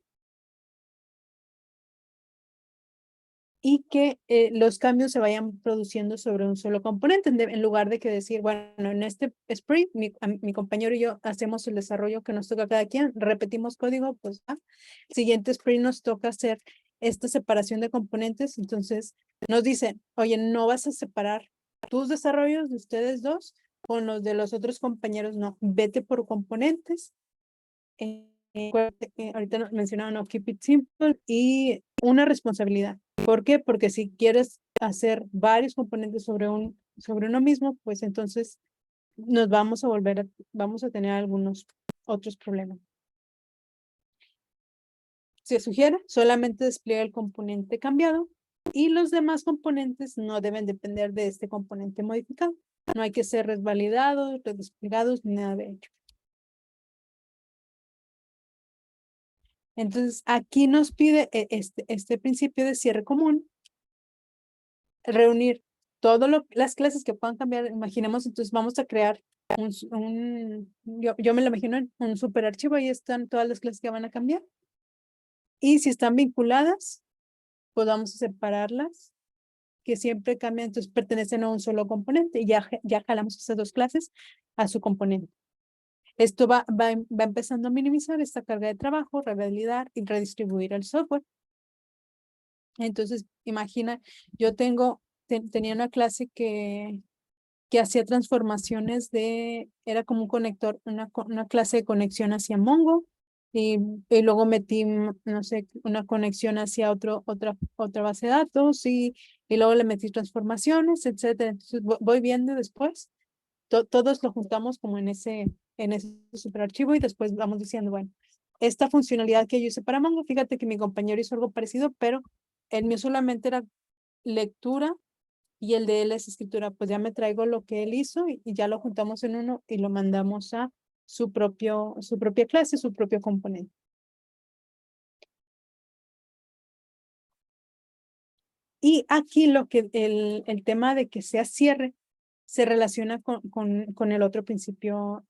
y que los cambios se vayan produciendo sobre un solo componente, en lugar de que decir, bueno, en este sprint, mi compañero y yo hacemos el desarrollo que nos toca a cada quien, repetimos código, pues el siguiente sprint nos toca hacer esta separación de componentes, entonces nos dicen, oye, no vas a separar tus desarrollos de ustedes dos con los de los otros compañeros, no, vete por componentes. Acuérdate que ahorita nos mencionaban, no, keep it simple y una responsabilidad. ¿Por qué? Porque si quieres hacer varios componentes sobre uno mismo, pues entonces nos vamos a tener algunos otros problemas. Se sugiere solamente despliegar el componente cambiado y los demás componentes no deben depender de este componente modificado. No hay que ser resvalidados, redesplegados, ni nada de ello. Entonces, aquí nos pide este principio de cierre común, reunir todas las clases que puedan cambiar. Imaginemos, entonces vamos a crear yo me lo imagino en un super archivo, ahí están todas las clases que van a cambiar. Y si están vinculadas, pues vamos a separarlas, que siempre cambian, entonces pertenecen a un solo componente y ya jalamos esas dos clases a su componente. Esto va empezando a minimizar esta carga de trabajo, revalidar y redistribuir el software. Entonces, imagina, yo tenía una clase que hacía transformaciones era como un conector, una clase de conexión hacia Mongo, y luego metí, no sé, una conexión hacia otra base de datos, y luego le metí transformaciones, etcétera. Entonces, voy viendo después, todos lo juntamos como en ese superarchivo, y después vamos diciendo, bueno, esta funcionalidad que yo hice para Mongo, fíjate que mi compañero hizo algo parecido, pero el mío solamente era lectura y el de él es escritura. Pues ya me traigo lo que él hizo y ya lo juntamos en uno y lo mandamos a su propia clase, su propio componente. Y aquí el tema de que sea cierre se relaciona con el otro principio,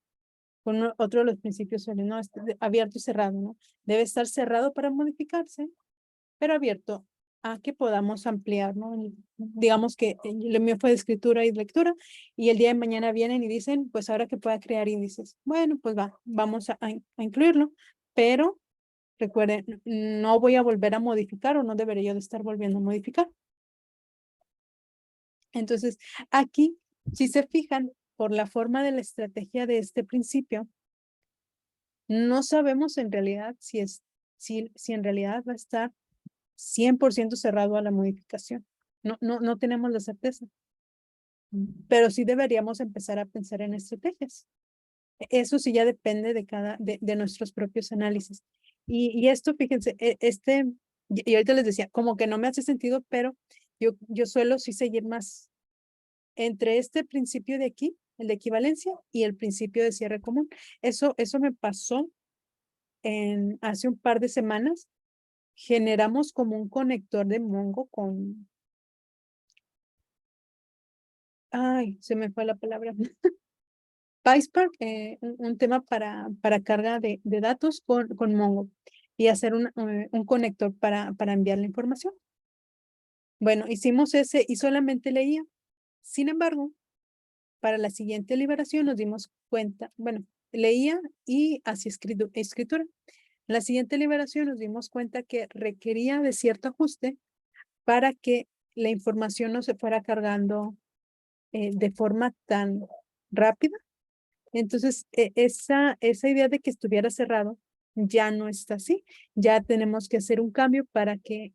con otro de los principios, ¿no? Abierto y cerrado, ¿no? Debe estar cerrado para modificarse, pero abierto a que podamos ampliar, ¿no? Digamos que lo mío fue de escritura y lectura, y el día de mañana vienen y dicen, pues ahora que pueda crear índices. Bueno, pues vamos a incluirlo, pero recuerden, no voy a volver a modificar o no debería yo de estar volviendo a modificar. Entonces, aquí, si se fijan, por la forma de la estrategia de este principio, no sabemos en realidad si en realidad va a estar 100% cerrado a la modificación. No tenemos la certeza, pero sí deberíamos empezar a pensar en estrategias. Eso sí ya depende de nuestros propios análisis. Y esto, fíjense, y ahorita les decía, como que no me hace sentido, pero yo suelo sí seguir más entre este principio de aquí, el de equivalencia, y el principio de cierre común. Eso me pasó hace un par de semanas. Generamos como un conector de Mongo ay, se me fue la palabra. PySpark, un tema para carga de datos con Mongo y hacer un conector para enviar la información. Bueno, hicimos ese y solamente leía. Sin embargo, para la siguiente liberación nos dimos cuenta, bueno, leía y hacía escritura. En la siguiente liberación nos dimos cuenta que requería de cierto ajuste para que la información no se fuera cargando de forma tan rápida. Entonces, esa idea de que estuviera cerrado ya no está así. Ya tenemos que hacer un cambio para que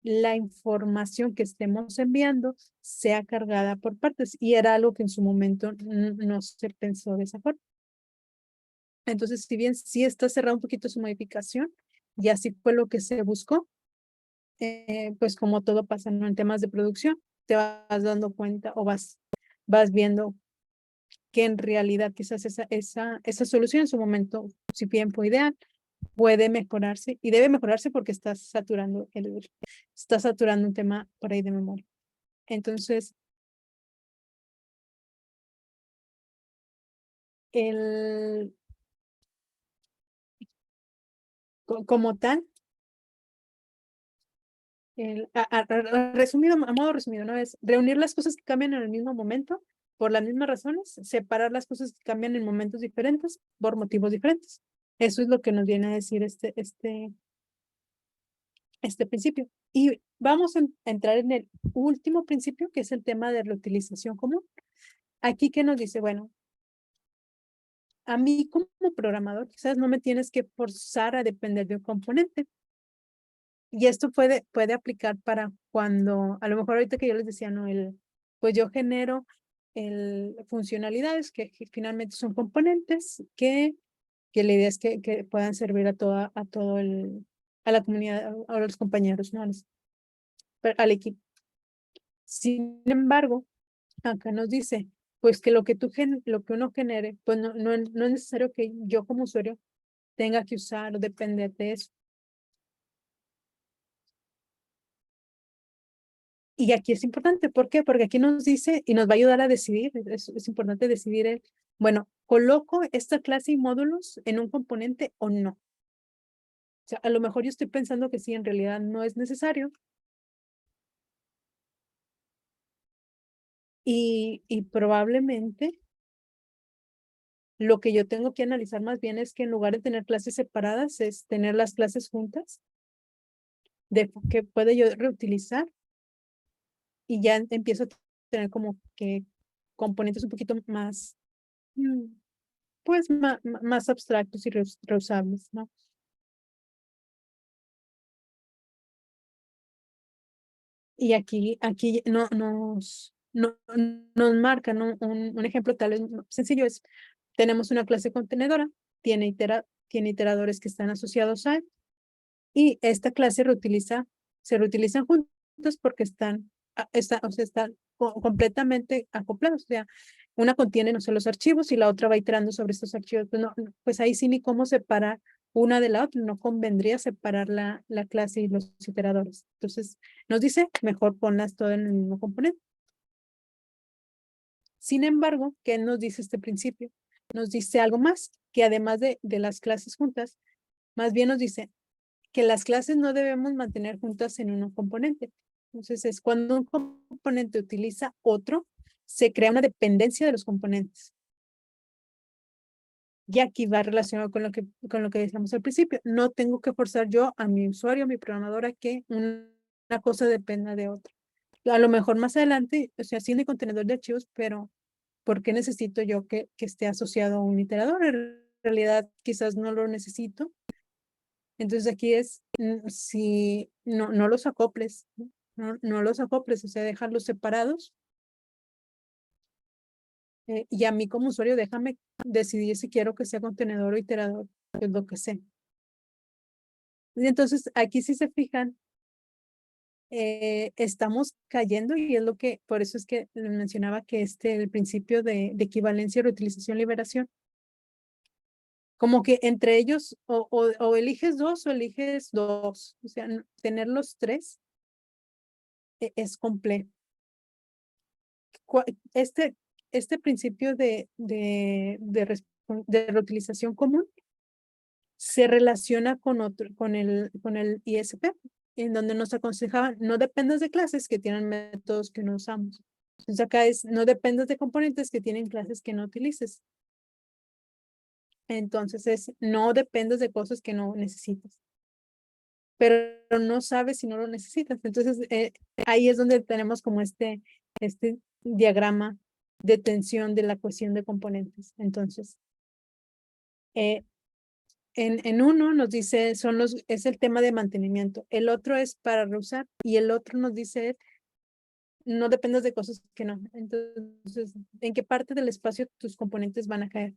la información que estemos enviando sea cargada por partes. Y era algo que en su momento no se pensó de esa forma. Entonces, si bien sí está cerrado un poquito su modificación, y así fue lo que se buscó, pues como todo pasa, ¿no? En temas de producción, te vas dando cuenta o vas viendo que en realidad quizás esa solución en su momento, si bien fue ideal, puede mejorarse y debe mejorarse porque está saturando un tema por ahí de memoria. Entonces, como tal, resumido, a modo resumido, ¿no? Es reunir las cosas que cambian en el mismo momento por las mismas razones, separar las cosas que cambian en momentos diferentes por motivos diferentes. Eso es lo que nos viene a decir este principio. Y vamos a entrar en el último principio, que es el tema de reutilización común. Aquí que nos dice, bueno, a mí como programador quizás no me tienes que forzar a depender de un componente. Y esto puede aplicar para cuando, a lo mejor ahorita que yo les decía, ¿no? Pues yo genero funcionalidades que finalmente son componentes que la idea es que puedan servir a a la comunidad, a los compañeros, ¿no? Al equipo. Sin embargo, acá nos dice, pues que lo que uno genere, pues no es necesario que yo como usuario tenga que usar o depender de eso. Y aquí es importante, ¿por qué? Porque aquí nos dice y nos va a ayudar a decidir, es importante decidir bueno, ¿coloco esta clase y módulos en un componente o no? O sea, a lo mejor yo estoy pensando que sí, en realidad no es necesario. Y probablemente lo que yo tengo que analizar más bien es que en lugar de tener clases separadas, es tener las clases juntas, que puede yo reutilizar y ya empiezo a tener como que componentes un poquito más, pues más abstractos y reusables, ¿no? Y aquí nos marca, ¿no? Un ejemplo tal vez sencillo es, tenemos una clase contenedora, tiene iteradores que están asociados a él, y esta clase se reutilizan juntos porque están completamente acoplados. O sea, una contiene, no sé, los archivos y la otra va iterando sobre estos archivos. Pues, pues ahí sí ni cómo separar una de la otra, no convendría separar la clase y los iteradores. Entonces, nos dice, mejor ponlas todo en el mismo componente. Sin embargo, ¿qué nos dice este principio? Nos dice algo más, que además de las clases juntas, más bien nos dice que las clases no debemos mantener juntas en un componente. Entonces, es cuando un componente utiliza otro, se crea una dependencia de los componentes. Y aquí va relacionado con lo que decíamos al principio. No tengo que forzar yo a mi usuario, a mi programador, a que una cosa dependa de otra. A lo mejor más adelante, o sea, sí en el contenedor de archivos, pero ¿por qué necesito yo que esté asociado a un iterador? En realidad, quizás no lo necesito. Entonces aquí es, si no los acoples, no los acoples, o sea, dejarlos separados. Y a mí como usuario, déjame decidir si quiero que sea contenedor o iterador, es lo que sé. Y entonces, aquí si se fijan, estamos cayendo y es por eso es que les mencionaba que el principio de equivalencia, reutilización, liberación, como que entre ellos o eliges dos o eliges dos, o sea, tener los tres es complejo. Este principio de reutilización común se relaciona con el ISP, en donde nos aconsejaban no dependas de clases que tienen métodos que no usamos. Entonces acá es no dependas de componentes que tienen clases que no utilices. Entonces es no dependas de cosas que no necesitas, pero no sabes si no lo necesitas. Entonces ahí es donde tenemos como este diagrama de tensión de la cohesión de componentes. Entonces, en uno nos dice, es el tema de mantenimiento, el otro es para reusar y el otro nos dice, no dependas de cosas que no. Entonces, ¿en qué parte del espacio tus componentes van a caer?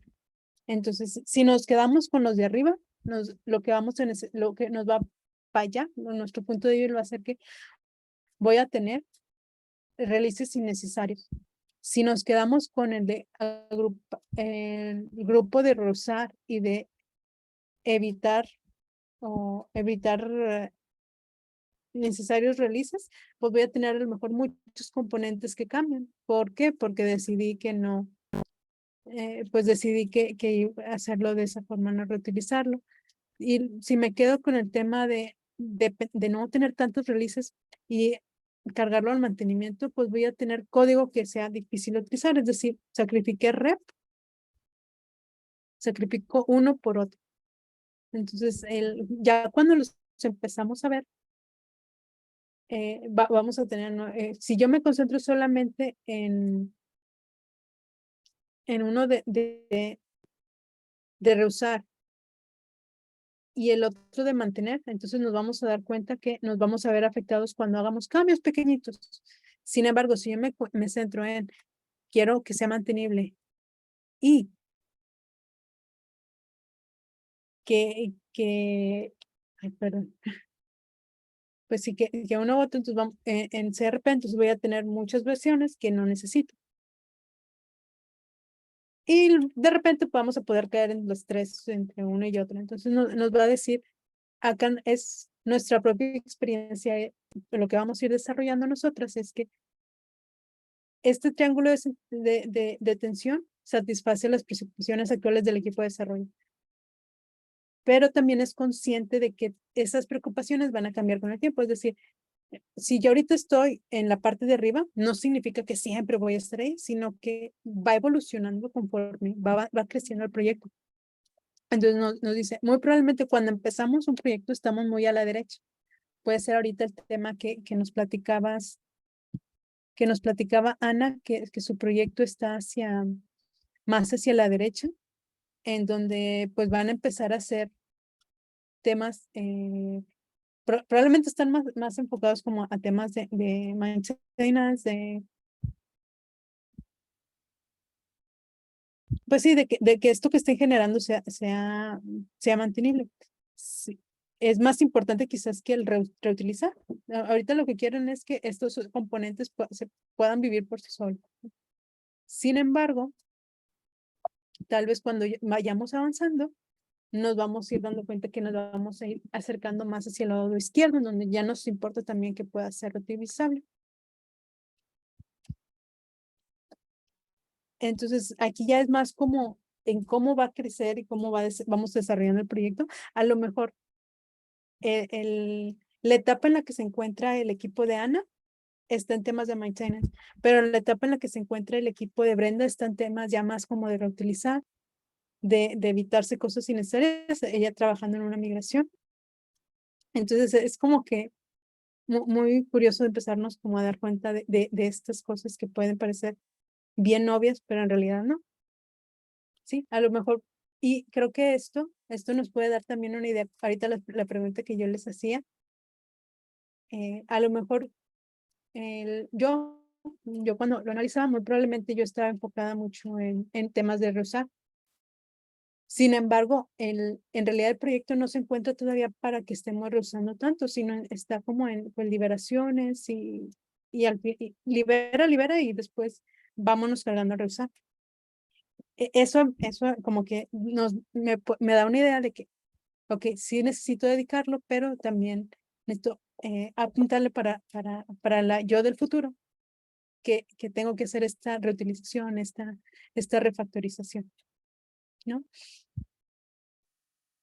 Entonces, si nos quedamos con los de arriba, lo que nos va para allá, nuestro punto de vista va a ser que voy a tener releases innecesarios. Si nos quedamos con el grupo de reusar y de evitar necesarios releases, pues voy a tener a lo mejor muchos componentes que cambian. ¿Por qué? Porque decidí que no, pues decidí que iba a hacerlo de esa forma, no reutilizarlo. Y si me quedo con el tema de de no tener tantos releases y cargarlo al mantenimiento, pues voy a tener código que sea difícil de utilizar, es decir, sacrifiqué rep, sacrifico uno por otro. Entonces, ya cuando los empezamos a ver, vamos a tener, ¿no? Si yo me concentro solamente en uno de reusar y el otro de mantener, entonces nos vamos a dar cuenta que nos vamos a ver afectados cuando hagamos cambios pequeñitos. Sin embargo, si yo me centro en quiero que sea mantenible y ay, perdón, pues sí, que uno u otro, entonces vamos, en CRP, entonces voy a tener muchas versiones que no necesito. Y de repente vamos a poder caer en los tres, entre uno y otro. Entonces nos va a decir, acá es nuestra propia experiencia, lo que vamos a ir desarrollando nosotras es que este triángulo de tensión satisface las presupposiciones actuales del equipo de desarrollo, pero también es consciente de que esas preocupaciones van a cambiar con el tiempo. Es decir, si yo ahorita estoy en la parte de arriba, no significa que siempre voy a estar ahí, sino que va evolucionando conforme va creciendo el proyecto. Entonces nos dice, muy probablemente cuando empezamos un proyecto estamos muy a la derecha. Puede ser ahorita el tema que nos platicaba Ana, que su proyecto está más hacia la derecha, en donde pues van a empezar a hacer temas, probablemente están más enfocados como a temas de maintenance, pues sí, de que esto que estén generando sea mantenible. Sí. Es más importante quizás que el reutilizar. Ahorita lo que quieren es que estos componentes se puedan vivir por sí solos. Sin embargo, tal vez cuando vayamos avanzando, nos vamos a ir dando cuenta que nos vamos a ir acercando más hacia el lado izquierdo, donde ya nos importa también que pueda ser reutilizable. Entonces, aquí ya es más como en cómo va a crecer y cómo vamos desarrollando el proyecto. A lo mejor la etapa en la que se encuentra el equipo de Ana está en temas de maintenance, pero la etapa en la que se encuentra el equipo de Brenda está en temas ya más como de reutilizar, de evitarse cosas innecesarias, ella trabajando en una migración. Entonces, es como que muy curioso empezarnos como a dar cuenta de estas cosas que pueden parecer bien obvias, pero en realidad no. Sí, a lo mejor, y creo que esto nos puede dar también una idea. Ahorita la pregunta que yo les hacía, a lo mejor yo cuando lo analizaba, muy probablemente yo estaba enfocada mucho en temas de reusar. Sin embargo, en realidad el proyecto no se encuentra todavía para que estemos reusando tanto, sino está como en pues, liberaciones y libera y después vámonos cargando a reusar. Eso como que me da una idea de que, ok, sí necesito dedicarlo, pero también necesito apuntarle para la yo del futuro, que tengo que hacer esta reutilización, esta refactorización, ¿no?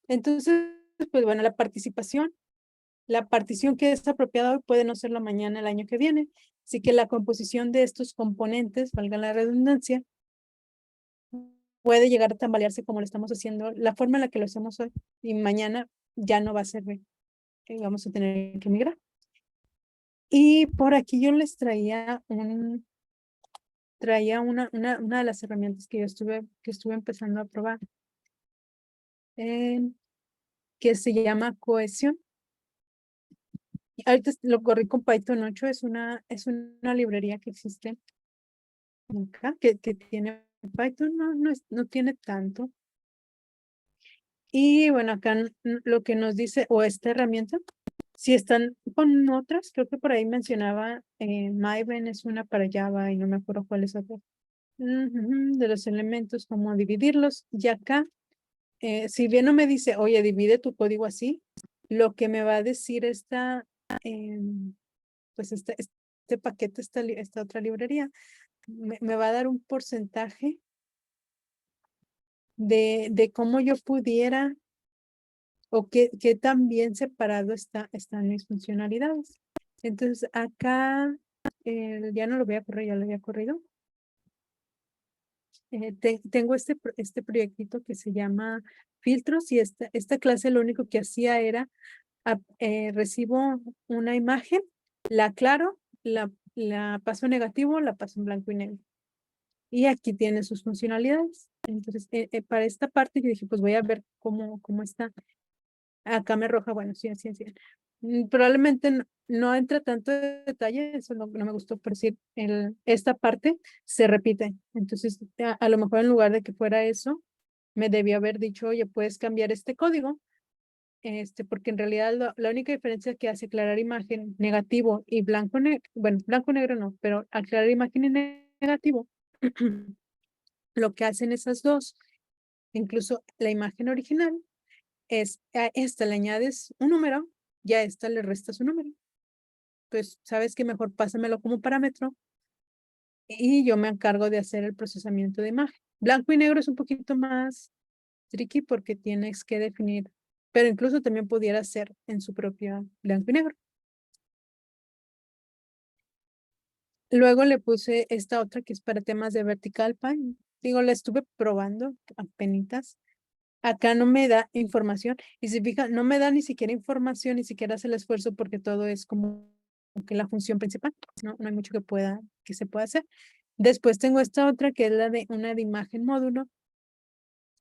Entonces, pues bueno, la partición que es apropiada hoy puede no ser la mañana el año que viene, así que la composición de estos componentes, valga la redundancia, puede llegar a tambalearse como lo estamos haciendo, la forma en la que lo hacemos hoy, y mañana ya no va a servir, vamos a tener que migrar. Y por aquí yo les traía una de las herramientas que estuve empezando a probar, que se llama Cohesión. Ahorita lo corrí con Python 8, es una librería que existe acá, que tiene Python, no tiene tanto. Y bueno, acá lo que nos dice, o esta herramienta, si están con otras, creo que por ahí mencionaba, Maven es una para Java y no me acuerdo cuál es otra. De los elementos, cómo dividirlos. Y acá, si bien no me dice, oye, divide tu código así, lo que me va a decir pues este paquete, esta otra librería, me va a dar un porcentaje de cómo yo pudiera o qué tan bien separado están mis funcionalidades. Entonces acá ya no lo voy a correr, ya lo había corrido. Tengo este proyectito que se llama filtros y esta clase lo único que hacía era recibo una imagen, la aclaro, la paso a negativo, la paso en blanco y negro. Y aquí tiene sus funcionalidades. Entonces, para esta parte yo dije, pues voy a ver cómo está. Acá me arroja, bueno, sí, sí, sí. Probablemente no entra tanto de detalle, eso no me gustó, por decir, esta parte se repite. Entonces, a lo mejor en lugar de que fuera eso, me debió haber dicho, oye, puedes cambiar este código, porque en realidad la única diferencia que hace aclarar imagen negativo y blanco, bueno, blanco negro no, pero aclarar imagen y negativo, lo que hacen esas dos, incluso la imagen original, es a esta le añades un número y a esta le restas un número. Pues, ¿sabes qué? Mejor pásamelo como parámetro y yo me encargo de hacer el procesamiento de imagen. Blanco y negro es un poquito más tricky porque tienes que definir, pero incluso también pudiera ser en su propio blanco y negro. Luego le puse esta otra que es para temas de vertical pan. Digo, la estuve probando apenitas. Acá no me da información y si fija, no me da ni siquiera información, ni siquiera hace el esfuerzo porque todo es como que la función principal, no hay mucho que se pueda hacer. Después tengo esta otra que es la de una de imagen módulo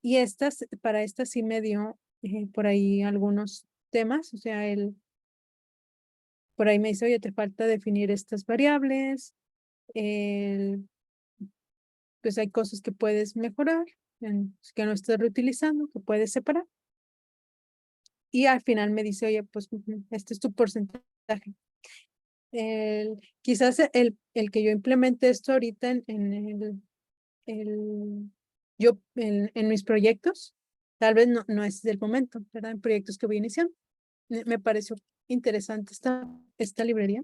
y para esta sí me dio por ahí algunos temas, o sea, por ahí me dice, oye, te falta definir estas variables, pues hay cosas que puedes mejorar, que no estás reutilizando, que puedes separar. Y al final me dice, oye, pues este es tu porcentaje. Quizás el que yo implemente esto ahorita en mis proyectos, tal vez no es del momento, ¿verdad? En proyectos que voy iniciando. Me pareció interesante esta librería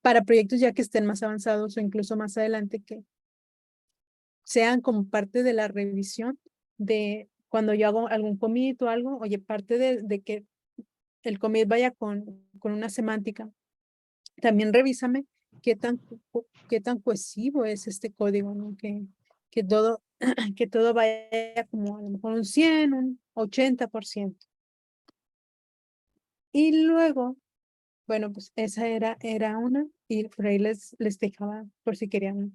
para proyectos ya que estén más avanzados o incluso más adelante que sean como parte de la revisión de cuando yo hago algún commit o algo, oye, parte de que el commit vaya con una semántica. También revísame qué tan cohesivo es este código, ¿no? Que todo, que todo vaya como a lo mejor un 100, un 80%. Y luego, bueno, pues esa era una, y por ahí les dejaba por si querían,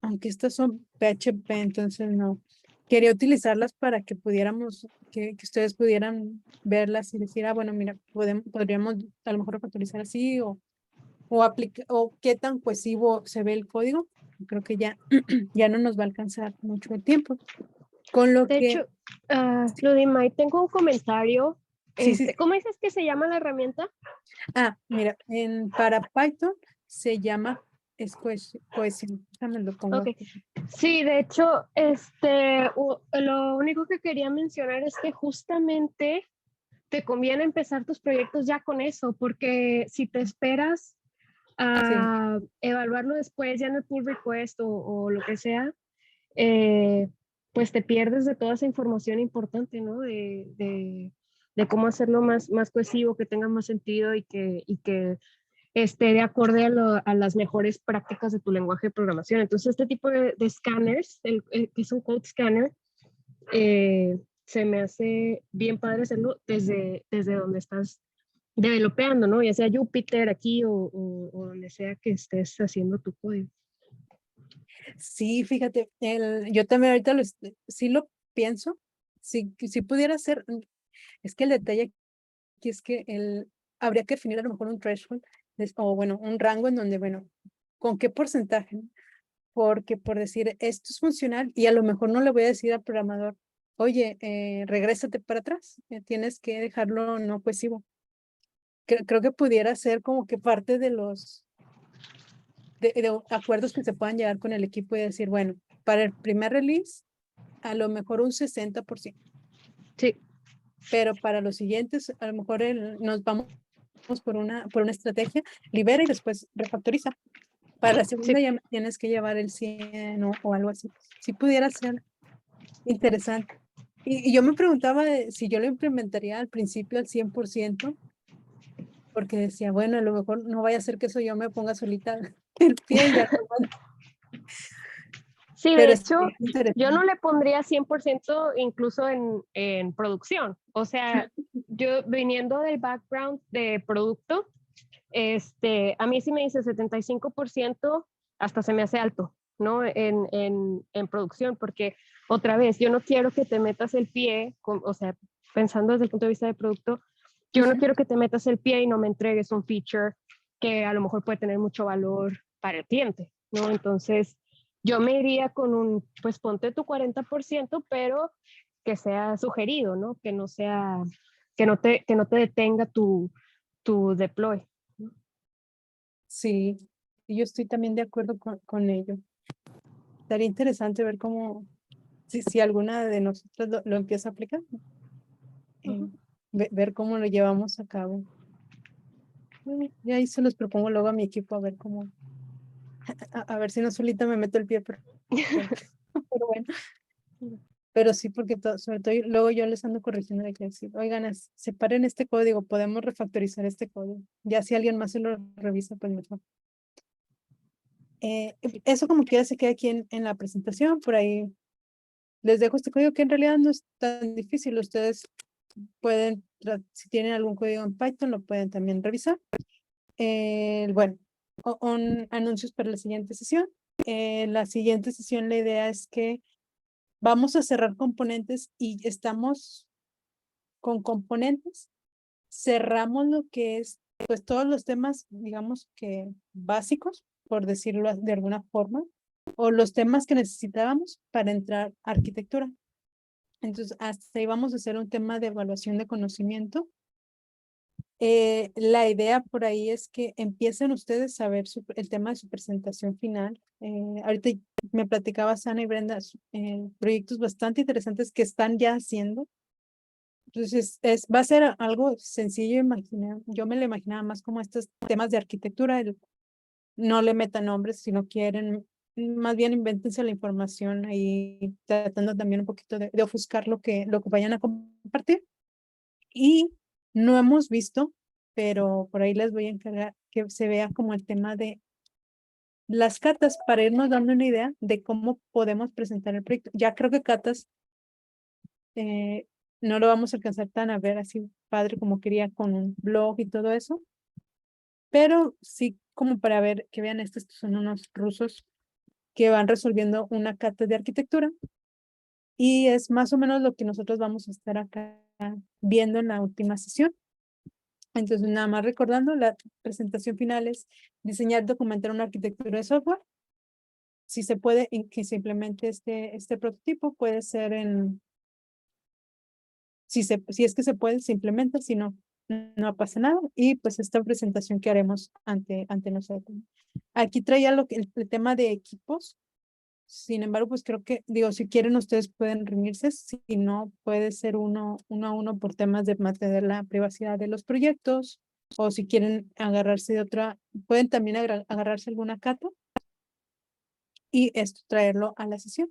aunque estas son PHP, entonces no. Quería utilizarlas para que pudiéramos, que ustedes pudieran verlas y decir, bueno, mira, podríamos a lo mejor factorizar así o qué tan cohesivo se ve el código. Creo que ya no nos va a alcanzar mucho el tiempo. Con lo De que, hecho, Ludimay, tengo un comentario. sí. ¿Cómo dices que se llama la herramienta? Mira, para Python se llama cohesión. Déjame lo pongo Ok. aquí. Sí, de hecho, lo único que quería mencionar es que justamente te conviene empezar tus proyectos ya con eso, porque si te esperas a evaluarlo después ya en el pull request o lo que sea, pues te pierdes de toda esa información importante, ¿no? De cómo hacerlo más cohesivo, que tenga más sentido y que esté de acorde a las mejores prácticas de tu lenguaje de programación. Entonces, este tipo de scanners, que es un code scanner, se me hace bien padre hacerlo desde donde estás developeando, ¿no? Ya sea Jupyter aquí o donde sea que estés haciendo tu código. Sí, fíjate, yo también ahorita sí lo pienso, si pudiera ser, es que el detalle aquí es que habría que definir a lo mejor un threshold, o bueno, un rango en donde, bueno, ¿con qué porcentaje? Porque por decir, esto es funcional y a lo mejor no le voy a decir al programador, oye, regrésate para atrás, tienes que dejarlo no cohesivo. Creo que pudiera ser como que parte de los de acuerdos que se puedan llegar con el equipo y decir, bueno, para el primer release, a lo mejor un 60%. Sí. Pero para los siguientes, a lo mejor nos vamos por una estrategia, libera y después refactoriza. Para la segunda ya tienes que llevar el 100 o algo así. Si pudiera ser interesante. Y yo me preguntaba si yo lo implementaría al principio al 100%, porque decía, bueno, a lo mejor no vaya a ser que eso yo me ponga solita el pie y ya. Sí, de Pero hecho, estaría yo no interesante. le pondría 100% incluso en producción. O sea, yo viniendo del background de producto, a mí sí me dice 75%, hasta se me hace alto, ¿no? En producción, porque otra vez, yo no quiero que te metas el pie, o sea, pensando desde el punto de vista de producto, yo no Ujú. quiero que te metas el pie y no me entregues un feature que a lo mejor puede tener mucho valor para el cliente, ¿no? Entonces, yo me iría con pues ponte tu 40%, pero que sea sugerido, ¿no? Que no sea, que no te detenga tu deploy. Sí, y yo estoy también de acuerdo con ello. Estaría interesante ver cómo, si alguna de nosotros lo empieza a aplicar, Ujú. ver cómo lo llevamos a cabo. Y ahí se los propongo luego a mi equipo a ver cómo, a ver si no solita me meto el pie, pero, pero bueno. Pero sí, porque sobre todo luego yo les ando corrigiendo de que decir, oigan, separen este código, podemos refactorizar este código. Ya si alguien más se lo revisa, pues mejor. Eso como quiera se queda aquí en la presentación, por ahí les dejo este código que en realidad no es tan difícil. Ustedes pueden, si tienen algún código en Python, lo pueden también revisar. Bueno, anuncios para la siguiente sesión. La siguiente sesión, la idea es que vamos a cerrar componentes y estamos con componentes. Cerramos lo que es, pues todos los temas, digamos que básicos, por decirlo de alguna forma, o los temas que necesitábamos para entrar a arquitectura. Entonces, hasta ahí vamos a hacer un tema de evaluación de conocimiento. La idea por ahí es que empiecen ustedes a ver el tema de su presentación final. Ahorita me platicaba Sana y Brenda proyectos bastante interesantes que están ya haciendo. Entonces, va a ser algo sencillo, yo me lo imaginaba más como estos temas de arquitectura, no le metan nombres si no quieren, más bien invéntense la información ahí, tratando también un poquito de ofuscar lo que vayan a compartir. Y no hemos visto, pero por ahí les voy a encargar que se vea como el tema de las catas para irnos dando una idea de cómo podemos presentar el proyecto. Ya creo que catas no lo vamos a alcanzar tan a ver así padre como quería con un blog y todo eso, pero sí como para ver que vean estos son unos rusos que van resolviendo una cata de arquitectura y es más o menos lo que nosotros vamos a estar acá viendo en la última sesión. Entonces, nada más recordando, la presentación final es diseñar, documentar una arquitectura de software. Si se puede, que se implemente este prototipo, puede ser si es que se puede, se implementa, si no, no pasa nada. Y pues esta presentación que haremos ante nosotros. Aquí traía el tema de equipos. Sin embargo, pues creo que, digo, si quieren ustedes pueden reunirse, si no, puede ser uno a uno por temas de mantener la privacidad de los proyectos, o si quieren agarrarse de otra, pueden también agarrarse alguna cata y esto traerlo a la sesión.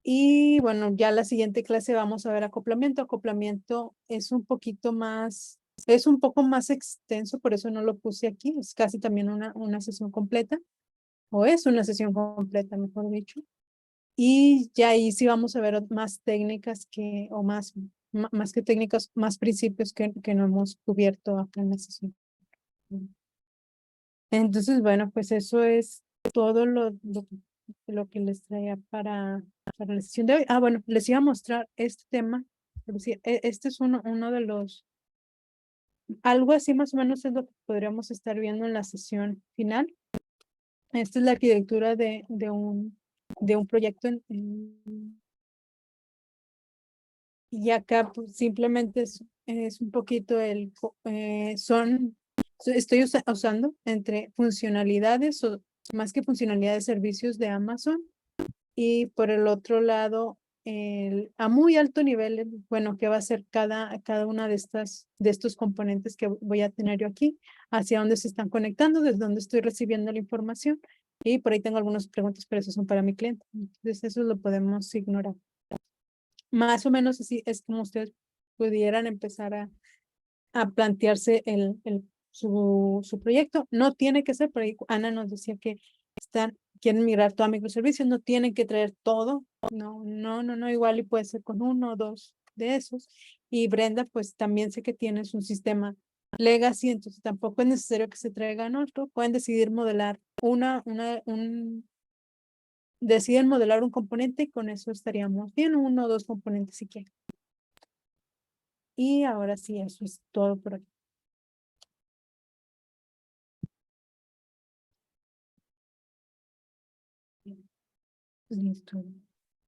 Y bueno, ya la siguiente clase vamos a ver acoplamiento. Acoplamiento es un poquito más, es un poco más extenso, por eso no lo puse aquí, es casi también una sesión completa, o es una sesión completa, mejor dicho. Y ya ahí sí vamos a ver más técnicas o más que técnicas, más principios que no hemos cubierto acá en la sesión. Entonces, bueno, pues eso es todo lo que les traía para la sesión de hoy. Ah, bueno, les iba a mostrar este tema. Este es uno de algo así más o menos es lo que podríamos estar viendo en la sesión final. Esta es la arquitectura de un proyecto y acá pues, simplemente es un poquito estoy usando entre funcionalidades o más que funcionalidades, servicios de Amazon y por el otro lado, a muy alto nivel, bueno, que va a ser cada una de estos componentes que voy a tener yo aquí, hacia dónde se están conectando, desde dónde estoy recibiendo la información y por ahí tengo algunas preguntas, pero eso son para mi cliente. Entonces eso lo podemos ignorar. más o menos así es como ustedes pudieran empezar a plantearse su proyecto. No tiene que ser, pero ahí Ana nos decía que quieren migrar todo a microservicios, no tienen que traer todo. No, igual y puede ser con uno o dos de esos. Y Brenda, pues también sé que tienes un sistema legacy, entonces tampoco es necesario que se traigan otro. Pueden decidir modelar deciden modelar un componente y con eso estaríamos bien, uno o dos componentes si quieren. Y ahora sí, eso es todo por aquí. Listo.